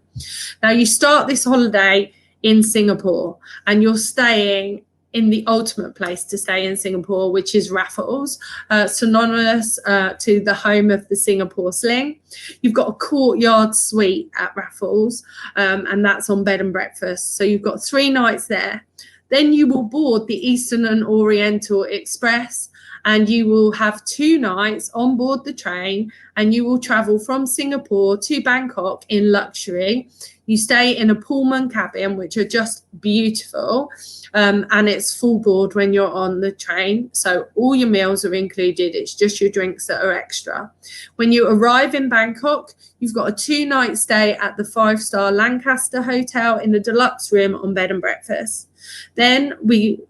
Now you start this holiday in Singapore, and you're staying in the ultimate place to stay in Singapore, which is Raffles, synonymous to the home of the Singapore sling. You've got a courtyard suite at Raffles, and that's on bed and breakfast. So you've got 3 nights there. Then you will board the Eastern and Oriental Express, and you will have 2 nights on board the train, and you will travel from Singapore to Bangkok in luxury. You stay in a Pullman cabin, which are just beautiful, and it's full board when you're on the train. So all your meals are included. It's just your drinks that are extra. When you arrive in Bangkok, you've got a 2-night stay at the 5-star Lancaster Hotel in the deluxe room on bed and breakfast. Then we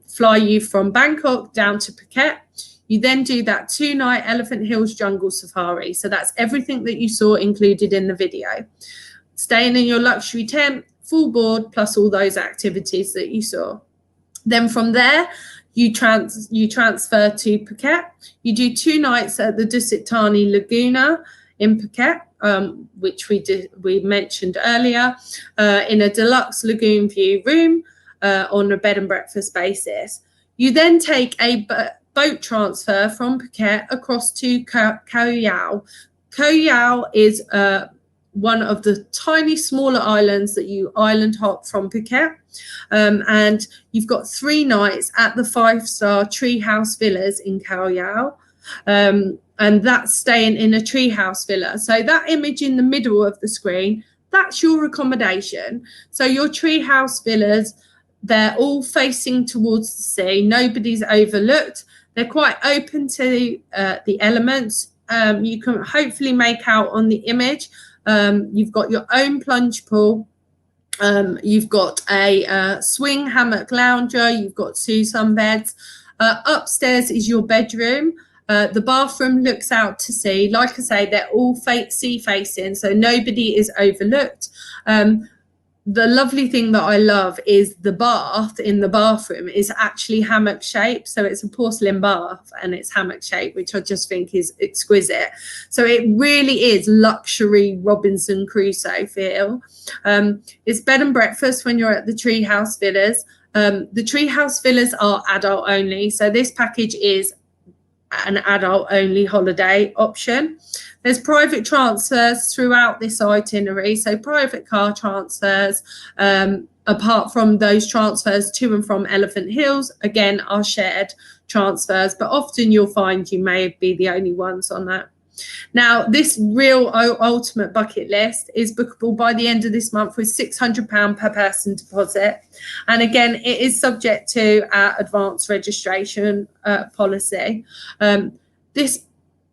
fly you from Bangkok down to Phuket. You then do that 2-night Elephant Hills Jungle Safari. So that's everything that you saw included in the video. Staying in your luxury tent, full board, plus all those activities that you saw. Then from there, you transfer to Phuket. You do 2 nights at the Dusit Thani Laguna in Phuket, which we mentioned earlier, in a deluxe lagoon view room on a bed and breakfast basis. You then take a boat transfer from Phuket across to Koh Yao. Koh Yao is one of the tiny smaller islands that you island hop from Phuket, and you've got 3 nights at the 5-star treehouse villas in Koh Yao, and that's staying in a treehouse villa. So that image in the middle of the screen, that's your accommodation. So your treehouse villas, they're all facing towards the sea. Nobody's overlooked. They're quite open to the elements. You can hopefully make out on the image. You've got your own plunge pool. You've got a swing hammock lounger. You've got 2 sunbeds. Upstairs is your bedroom. The bathroom looks out to sea. Like I say, they're all sea facing, so nobody is overlooked. The lovely thing that I love is the bath in the bathroom is actually hammock shaped. So it's a porcelain bath and it's hammock shaped, which I just think is exquisite. So it really is luxury Robinson Crusoe feel. It's bed and breakfast when you're at the Treehouse Villas. The Treehouse Villas are adult only. So this package is an adult only holiday option. There's private transfers throughout this itinerary, so private car transfers, apart from those transfers to and from Elephant Hills, again, are shared transfers, but often you'll find you may be the only ones on that. Now, this real ultimate bucket list is bookable by the end of this month with £600 per person deposit. And again, it is subject to our advanced registration policy.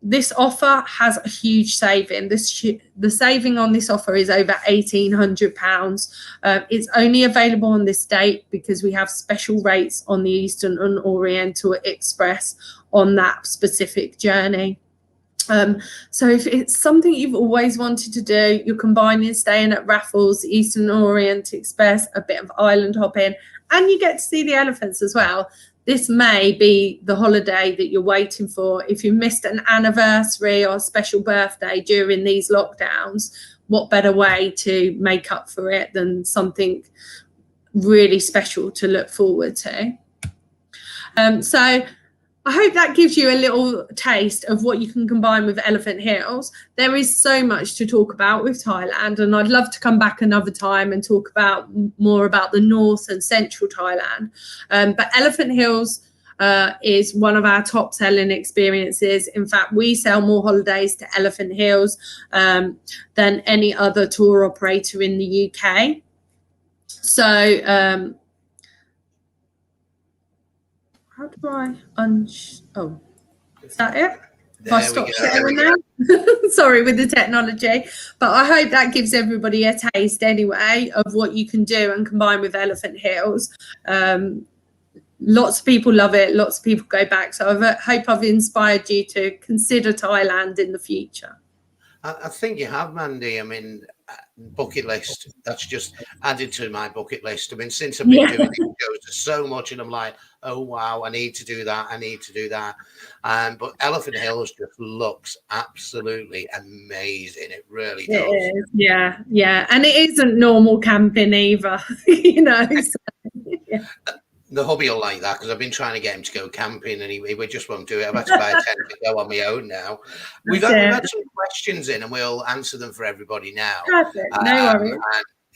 This offer has a huge saving. The saving on this offer is over £1,800. It's only available on this date because we have special rates on the Eastern and Oriental Express on that specific journey. So if it's something you've always wanted to do, you're combining staying at Raffles, Eastern Orient Express, a bit of island hopping, and you get to see the elephants as well. This may be the holiday that you're waiting for. If you missed an anniversary or a special birthday during these lockdowns, what better way to make up for it than something really special to look forward to? So I hope that gives you a little taste of what you can combine with Elephant Hills. There is so much to talk about with Thailand, and I'd love to come back another time and talk about more about the North and Central Thailand. But Elephant Hills is one of our top selling experiences. In fact, we sell more holidays to Elephant Hills than any other tour operator in the UK. So how do I oh, is that it? If I stop sharing now? Sorry with the technology. But I hope that gives everybody a taste anyway of what you can do and combine with Elephant Hills. Lots of people love it. Lots of people go back. So I hope I've inspired you to consider Thailand in the future. I think you have, Mandy. I mean, bucket list, that's just added to my bucket list. I mean, since I've been doing these shows, there's so much, and I'm like, oh wow, I need to do that, I need to do that. But Elephant Hills just looks absolutely amazing. It really does. It is, yeah, and it isn't normal camping either. You know. So, yeah. The hubby will like that because I've been trying to get him to go camping and he just won't do it. I've had to buy a tent to go on my own now. We've had some questions in and we'll answer them for everybody now. Perfect. No worries.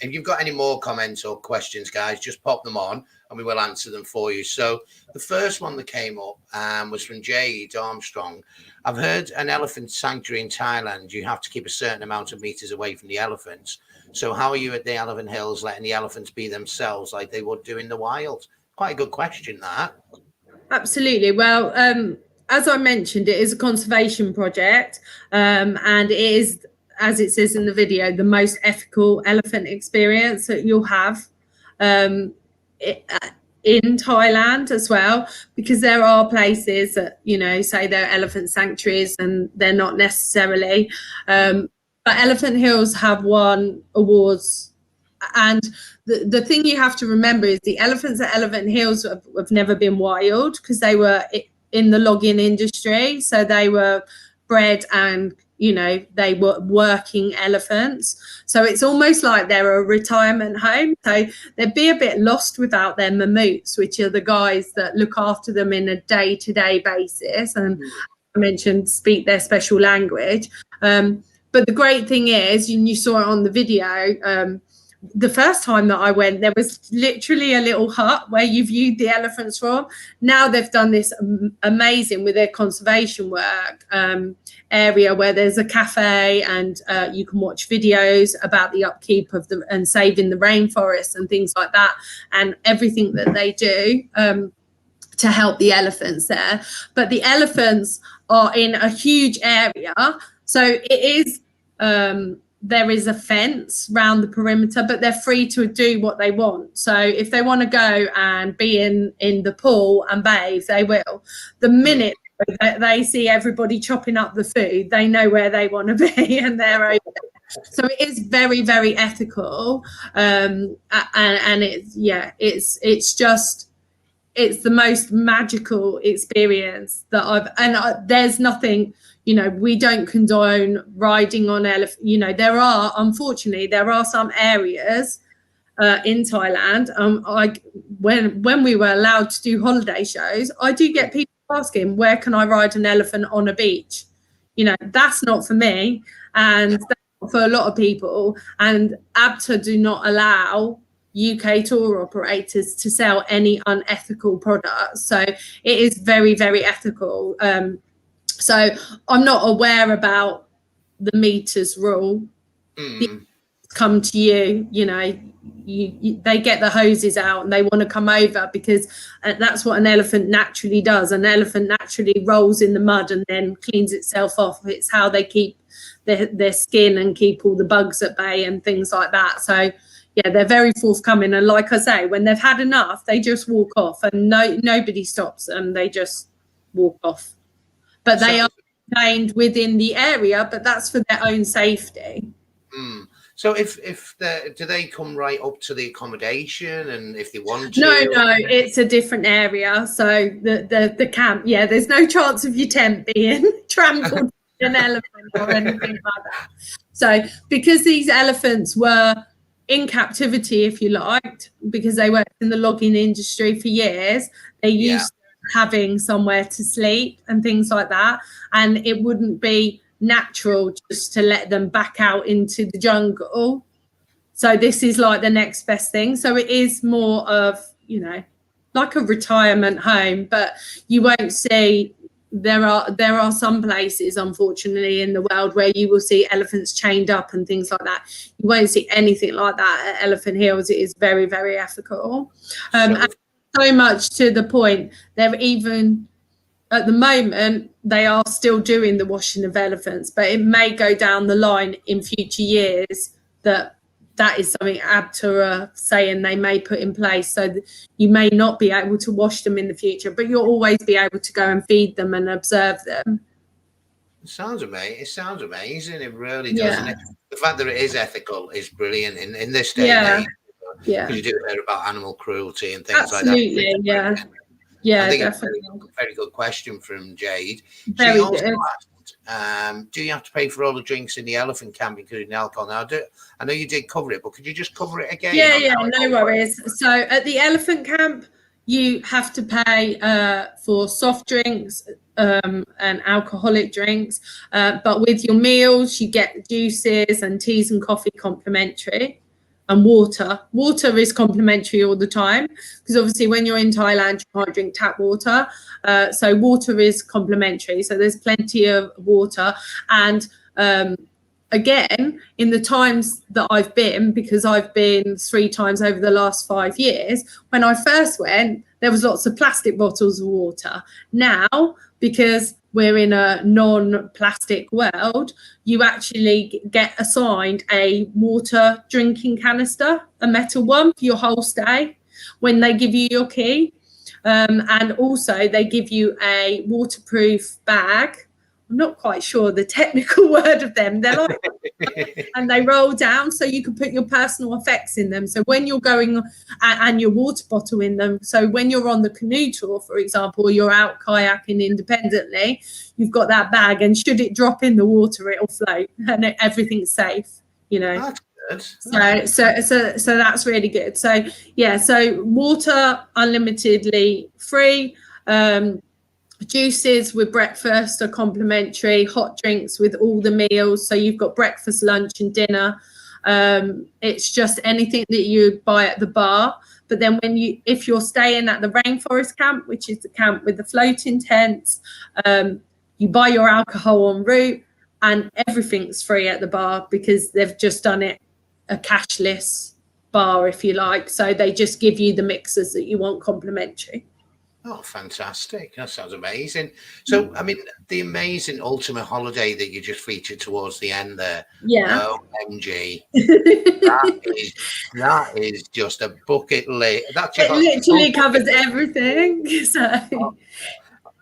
If you've got any more comments or questions, guys, just pop them on and we will answer them for you. So the first one that came up was from Jade Armstrong. I've heard an elephant sanctuary in Thailand, you have to keep a certain amount of meters away from the elephants. So how are you at the Elephant Hills letting the elephants be themselves like they would do in the wild? Quite a good question, that. Absolutely. Well, as I mentioned, it is a conservation project, and it is, as it says in the video, the most ethical elephant experience that you'll have. in Thailand as well, because there are places that, you know, say they're elephant sanctuaries and they're not necessarily. But Elephant Hills have won awards. And the thing you have to remember is the elephants at Elephant Hills have never been wild, because they were in the logging industry. So they were bred and, you know, they were working elephants. So it's almost like they're a retirement home. So they'd be a bit lost without their mammoths, which are the guys that look after them in a day-to-day basis. And I mentioned speak their special language. But the great thing is, and you saw it on the video, the first time that I went, there was literally a little hut where you viewed the elephants from. Now they've done this amazing with their conservation work area where there's a cafe and you can watch videos about the upkeep of the and saving the rainforest and things like that, and everything that they do to help the elephants there. But the elephants are in a huge area, so it is there is a fence around the perimeter, but they're free to do what they want. So if they want to go and be in the pool and bathe, they will. The minute they see everybody chopping up the food, they know where they want to be and they're over there. So it is very, very ethical. And it's, yeah, it's just, it's the most magical experience that there's nothing, you know, we don't condone riding on elephant. You know, unfortunately, there are some areas in Thailand. When we were allowed to do holiday shows, I do get people asking, where can I ride an elephant on a beach? You know, that's not for me, and that's not for a lot of people. And ABTA do not allow UK tour operators to sell any unethical products. So it is very, very ethical. So I'm not aware about the meters rule. Come to you, you know, they get the hoses out and they want to come over, because that's what an elephant naturally does. An elephant naturally rolls in the mud and then cleans itself off. It's how they keep their skin and keep all the bugs at bay and things like that. So yeah, they're very forthcoming. And like I say, when they've had enough, they just walk off, and nobody stops them. They just walk off. But they are contained within the area, but that's for their own safety. So do they come right up to the accommodation, and if they want to? No, it's a different area. So the camp, yeah, there's no chance of your tent being trampled by an elephant or anything like that. So because these elephants were in captivity, if you liked, because they worked in the logging industry for years, they used having somewhere to sleep and things like that, and it wouldn't be natural just to let them back out into the jungle. So this is like the next best thing. So it is more of, you know, like a retirement home, but you won't see, there are some places, unfortunately, in the world where you will see elephants chained up and things like that. You won't see anything like that at Elephant Hills. It is very, very ethical. And so much to the point, they're even, at the moment, they are still doing the washing of elephants, but it may go down the line in future years that is something ABTA are saying they may put in place, so that you may not be able to wash them in the future, but you'll always be able to go and feed them and observe them. It sounds amazing. It really does. And the fact that it is ethical is brilliant in this day and age. Yeah, because you do hear about animal cruelty and things like that. Absolutely, yeah, I think definitely. It's a very good question from Jade. Very she also good. asked, do you have to pay for all the drinks in the elephant camp, including alcohol? Now, I know you did cover it, but could you just cover it again? Yeah, no worries. So at the elephant camp, you have to pay for soft drinks and alcoholic drinks, but with your meals, you get juices and teas and coffee complimentary. And water is complimentary all the time, because obviously when you're in Thailand you can't drink tap water, so water is complimentary, so there's plenty of water. And again, in the times that I've been, because I've been 3 times over the last 5 years, when I first went there was lots of plastic bottles of water. Now, because we're in a non-plastic world, you actually get assigned a water drinking canister, a metal one, for your whole stay. when they give you your key. And also they give you a waterproof bag. I'm not quite sure the technical word of them. They're like, and they roll down so you can put your personal effects in them. So when you're going and your water bottle in them. So when you're on the canoe tour, for example, or you're out kayaking independently, you've got that bag, and should it drop in the water, it'll float and everything's safe, you know. That's good. So that's really good. So yeah, so water unlimitedly free. Juices with breakfast are complimentary, hot drinks with all the meals. So you've got breakfast, lunch and dinner. It's just anything that you buy at the bar. But then if you're staying at the rainforest camp, which is the camp with the floating tents, you buy your alcohol en route, and everything's free at the bar because they've just done it a cashless bar, if you like. So they just give you the mixers that you want complimentary. Oh, fantastic. That sounds amazing. So, I mean, the amazing ultimate holiday that you just featured towards the end there. Yeah. OMG. that is just a bucket list. It literally covers everything. So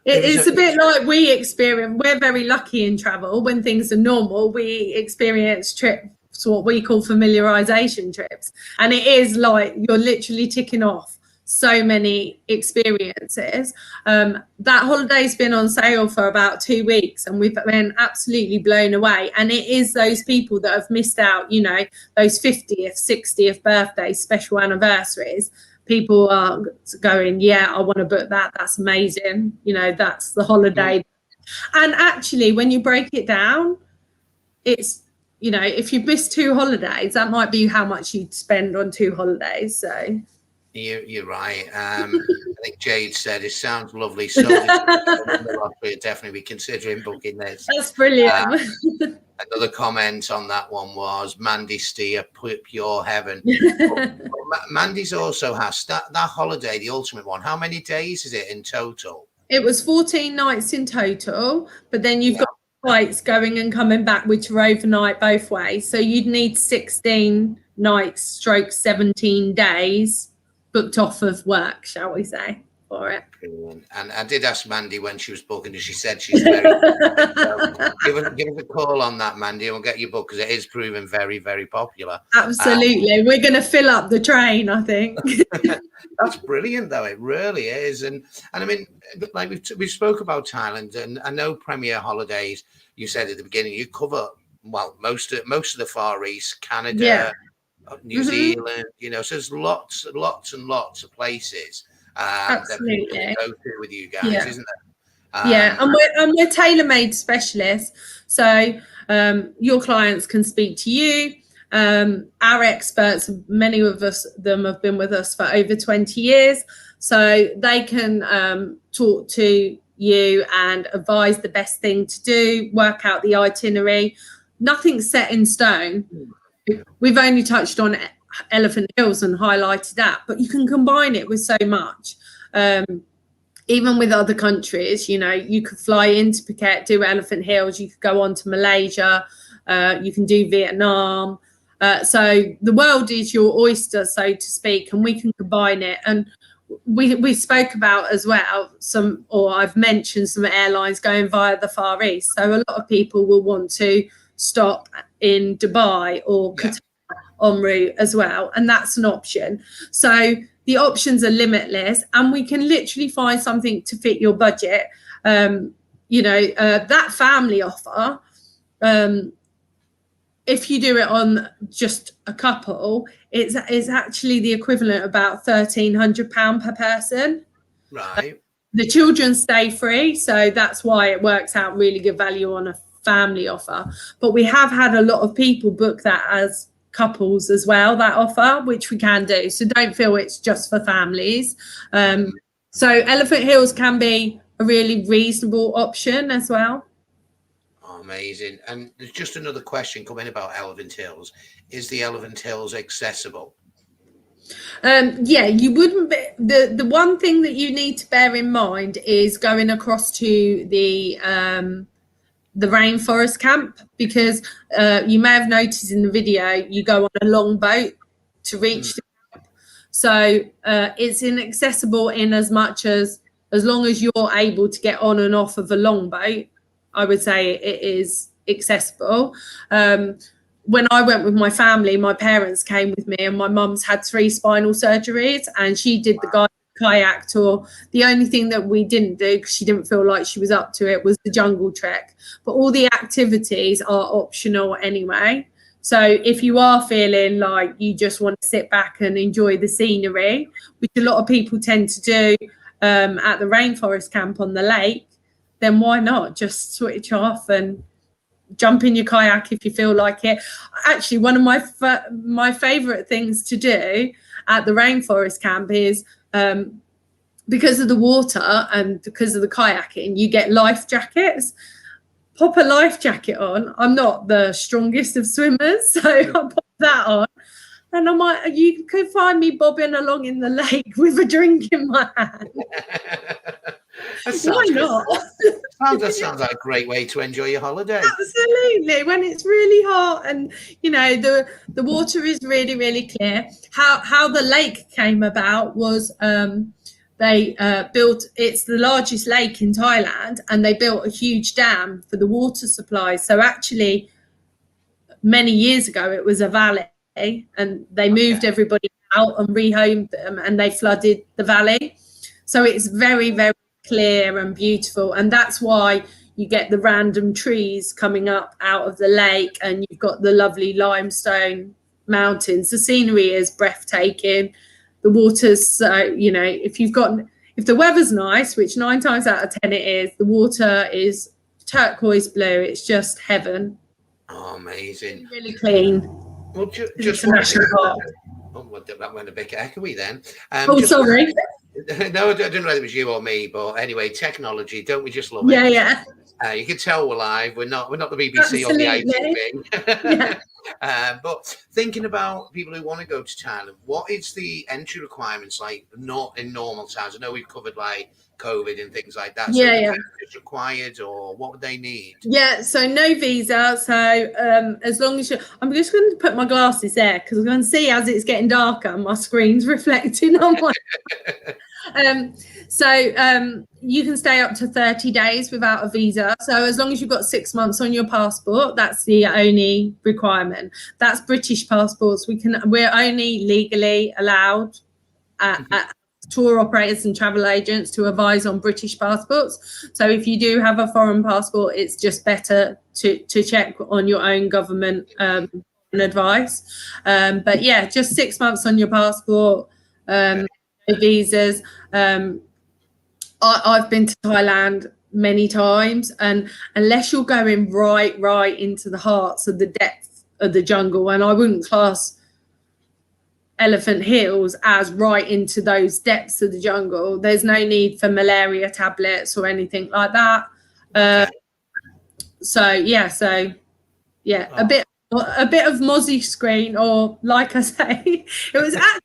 it's a bit like we experience. We're very lucky in travel. When things are normal, we experience trips, what we call familiarization trips. And it is like you're literally ticking off so many experiences. That holiday's been on sale for about 2 weeks, and we've been absolutely blown away. And it is those people that have missed out, you know, those 50th, 60th birthdays, special anniversaries. People are going, yeah, I want to book that. That's amazing. You know, that's the holiday. And actually, when you break it down, it's, you know, if you miss 2 holidays, that might be how much you'd spend on 2 holidays. So you're right. I think Jade said it sounds lovely. So we'll definitely be considering booking this. That's brilliant. Another comment on that one was Mandy Steer, Pure Heaven. Mandy's also has that holiday, the ultimate one. How many days is it in total? It was 14 nights in total, but then you've got flights going and coming back, which are overnight both ways. So you'd need 16 nights stroke 17 days booked off of work, shall we say, for it. Brilliant. And I did ask Mandy when she was booking, and she said she's very so give us a call on that, Mandy, and we'll get your book, because it is proving very, very popular. Absolutely. We're going to fill up the train, I think. That's brilliant, though. It really is. And I mean, like we spoke about Thailand, and I know Premier Holidays, you said at the beginning, you cover, well, most of the Far East, Canada, New Zealand, you know, so there's lots and lots of places that people can go to with you guys, isn't there? And we're tailor-made specialists, so your clients can speak to you. Our experts, many of them have been with us for over 20 years, so they can talk to you and advise the best thing to do, work out the itinerary. Nothing's set in stone. We've only touched on Elephant Hills and highlighted that, but you can combine it with so much. Even with other countries, you know, you could fly into Phuket, do Elephant Hills, you could go on to Malaysia, you can do Vietnam. So the world is your oyster, so to speak, and we can combine it. And we spoke about as well I've mentioned some airlines going via the Far East. So a lot of people will want to stop in Dubai or Qatar en route as well, and that's an option. So the options are limitless, and we can literally find something to fit your budget. You know, that family offer, if you do it on just a couple, it's actually the equivalent of about £1,300 per person. Right. The children stay free, so that's why it works out really good value on a family offer. But we have had a lot of people book that as couples as well, that offer, which we can do. So don't feel it's just for families. So Elephant Hills can be a really reasonable option as well. Oh, amazing. And there's just another question coming about Elephant Hills. Is the Elephant Hills accessible? Yeah, you wouldn't be. The one thing that you need to bear in mind is going across to the rainforest camp, because you may have noticed in the video, you go on a long boat to reach the camp. So it's inaccessible in as much as long as you're able to get on and off of a longboat, I would say it is accessible. When I went with my family, my parents came with me, and my mum's had 3 spinal surgeries, and she did the guided kayak tour. The only thing that we didn't do, because she didn't feel like she was up to it, was the jungle trek. But all the activities are optional anyway. So if you are feeling like you just want to sit back and enjoy the scenery, which a lot of people tend to do at the rainforest camp on the lake, then why not just switch off and jump in your kayak if you feel like it. Actually, one of my favorite things to do at the rainforest camp is because of the water and because of the kayaking, you get life jackets. Pop a life jacket on. I'm not the strongest of swimmers, so I pop that on, and you could find me bobbing along in the lake with a drink in my hand. Why not? That sounds like a great way to enjoy your holiday. Absolutely. When it's really hot and the water is really, really clear. How the lake came about was they built, it's the largest lake in Thailand, and they built a huge dam for the water supply. So actually, many years ago, it was a valley, and they moved everybody out and rehomed them, and they flooded the valley. So it's very, very clear and beautiful, and that's why you get the random trees coming up out of the lake, and you've got the lovely limestone mountains. The scenery is breathtaking. The water's if the weather's nice, which 9 times out of 10 it is, the water is turquoise blue. It's just heaven. Oh, amazing. Really clean. Well, just that went a bit echoey then. Sorry. No, I don't know whether it was you or me, but anyway, technology, don't we just love it? Yeah. You can tell we're live. We're not the BBC or the ITV. But thinking about people who want to go to Thailand, what is the entry requirements like? Not in normal times. I know we've covered like COVID and things like that. So is required, or what would they need? Yeah, so no visa. So as long as I'm just going to put my glasses there because I'm going to see as it's getting darker, my screen's reflecting on my. You can stay up to 30 days without a visa. So as long as you've got 6 months on your passport, that's the only requirement. That's British passports. We're only legally allowed at tour operators and travel agents to advise on British passports. So if you do have a foreign passport, it's just better to check on your own government advice. But yeah, just 6 months on your passport. Visas. I've been to Thailand many times, and unless you're going right into the hearts of the depth of the jungle, and I wouldn't class Elephant Hills as right into those depths of the jungle, there's no need for malaria tablets or anything like that. A bit of mozzie screen, or like I say, it was actually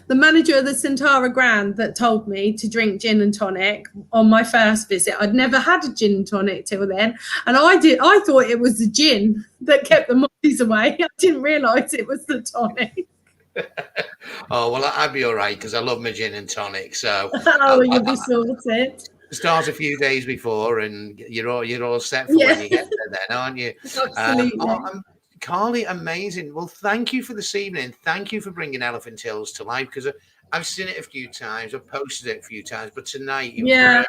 the manager of the Centara Grand that told me to drink gin and tonic on my first visit. I'd never had a gin and tonic till then, and I thought it was the gin that kept the mozzies away. I didn't realise it was the tonic. Oh well, I'd be all right because I love my gin and tonic. So you'll be sorted. Start a few days before, and you're all set for when you get there, then, aren't you? Absolutely. Carly, amazing. Well, thank you for this evening. Thank you for bringing Elephant Hills to life, because I've seen it a few times. I've posted it a few times, but tonight you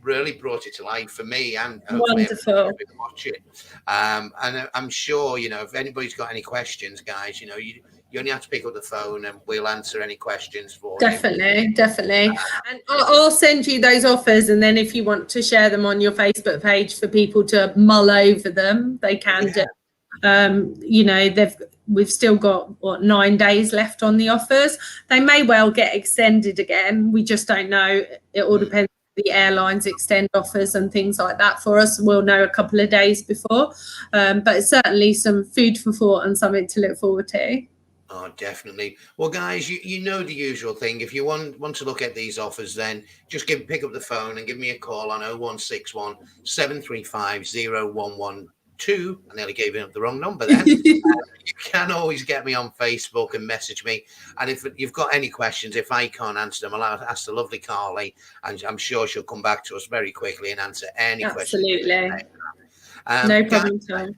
really brought it to life for me, and wonderful. Watch it. And I'm sure if anybody's got any questions, guys, you only have to pick up the phone and we'll answer any questions for you. Definitely. And I'll send you those offers, and then if you want to share them on your Facebook page for people to mull over them, they can do. We've still got 9 days left on the offers. They may well get extended again. We just don't know. It all depends if the airlines extend offers and things like that for us. We'll know a couple of days before. But it's certainly some food for thought and something to look forward to. Oh, definitely. Well, guys, you know the usual thing. If you want to look at these offers, then just pick up the phone and give me a call on 0161 735 011 2. I nearly gave up the wrong number then. You can always get me on Facebook and message me. And if you've got any questions, if I can't answer them, I'll ask the lovely Carly, and I'm sure she'll come back to us very quickly and answer any questions. Absolutely. No problem at all.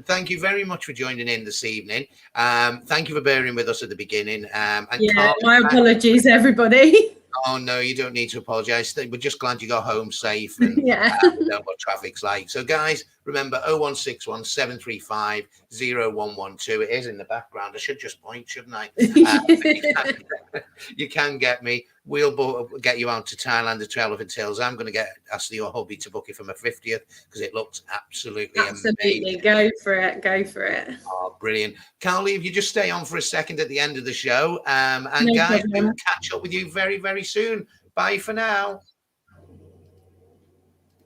Thank you very much for joining in this evening. Thank you for bearing with us at the beginning. And yeah, Carly, my apologies, everybody. Oh, no, you don't need to apologise. We're just glad you got home safe and yeah. We know what traffic's like. So, guys, remember 0161 735 0112. It is in the background. I should just point, shouldn't I? You can get me. We'll get you out to Thailand, the 12 Hills. I'm going to ask your hubby to book it for my 50th because it looks absolutely amazing. Go for it. Oh, brilliant. Carly, if you just stay on for a second at the end of the show, and No guys, problem. we'll catch up with you very, very soon. Bye for now.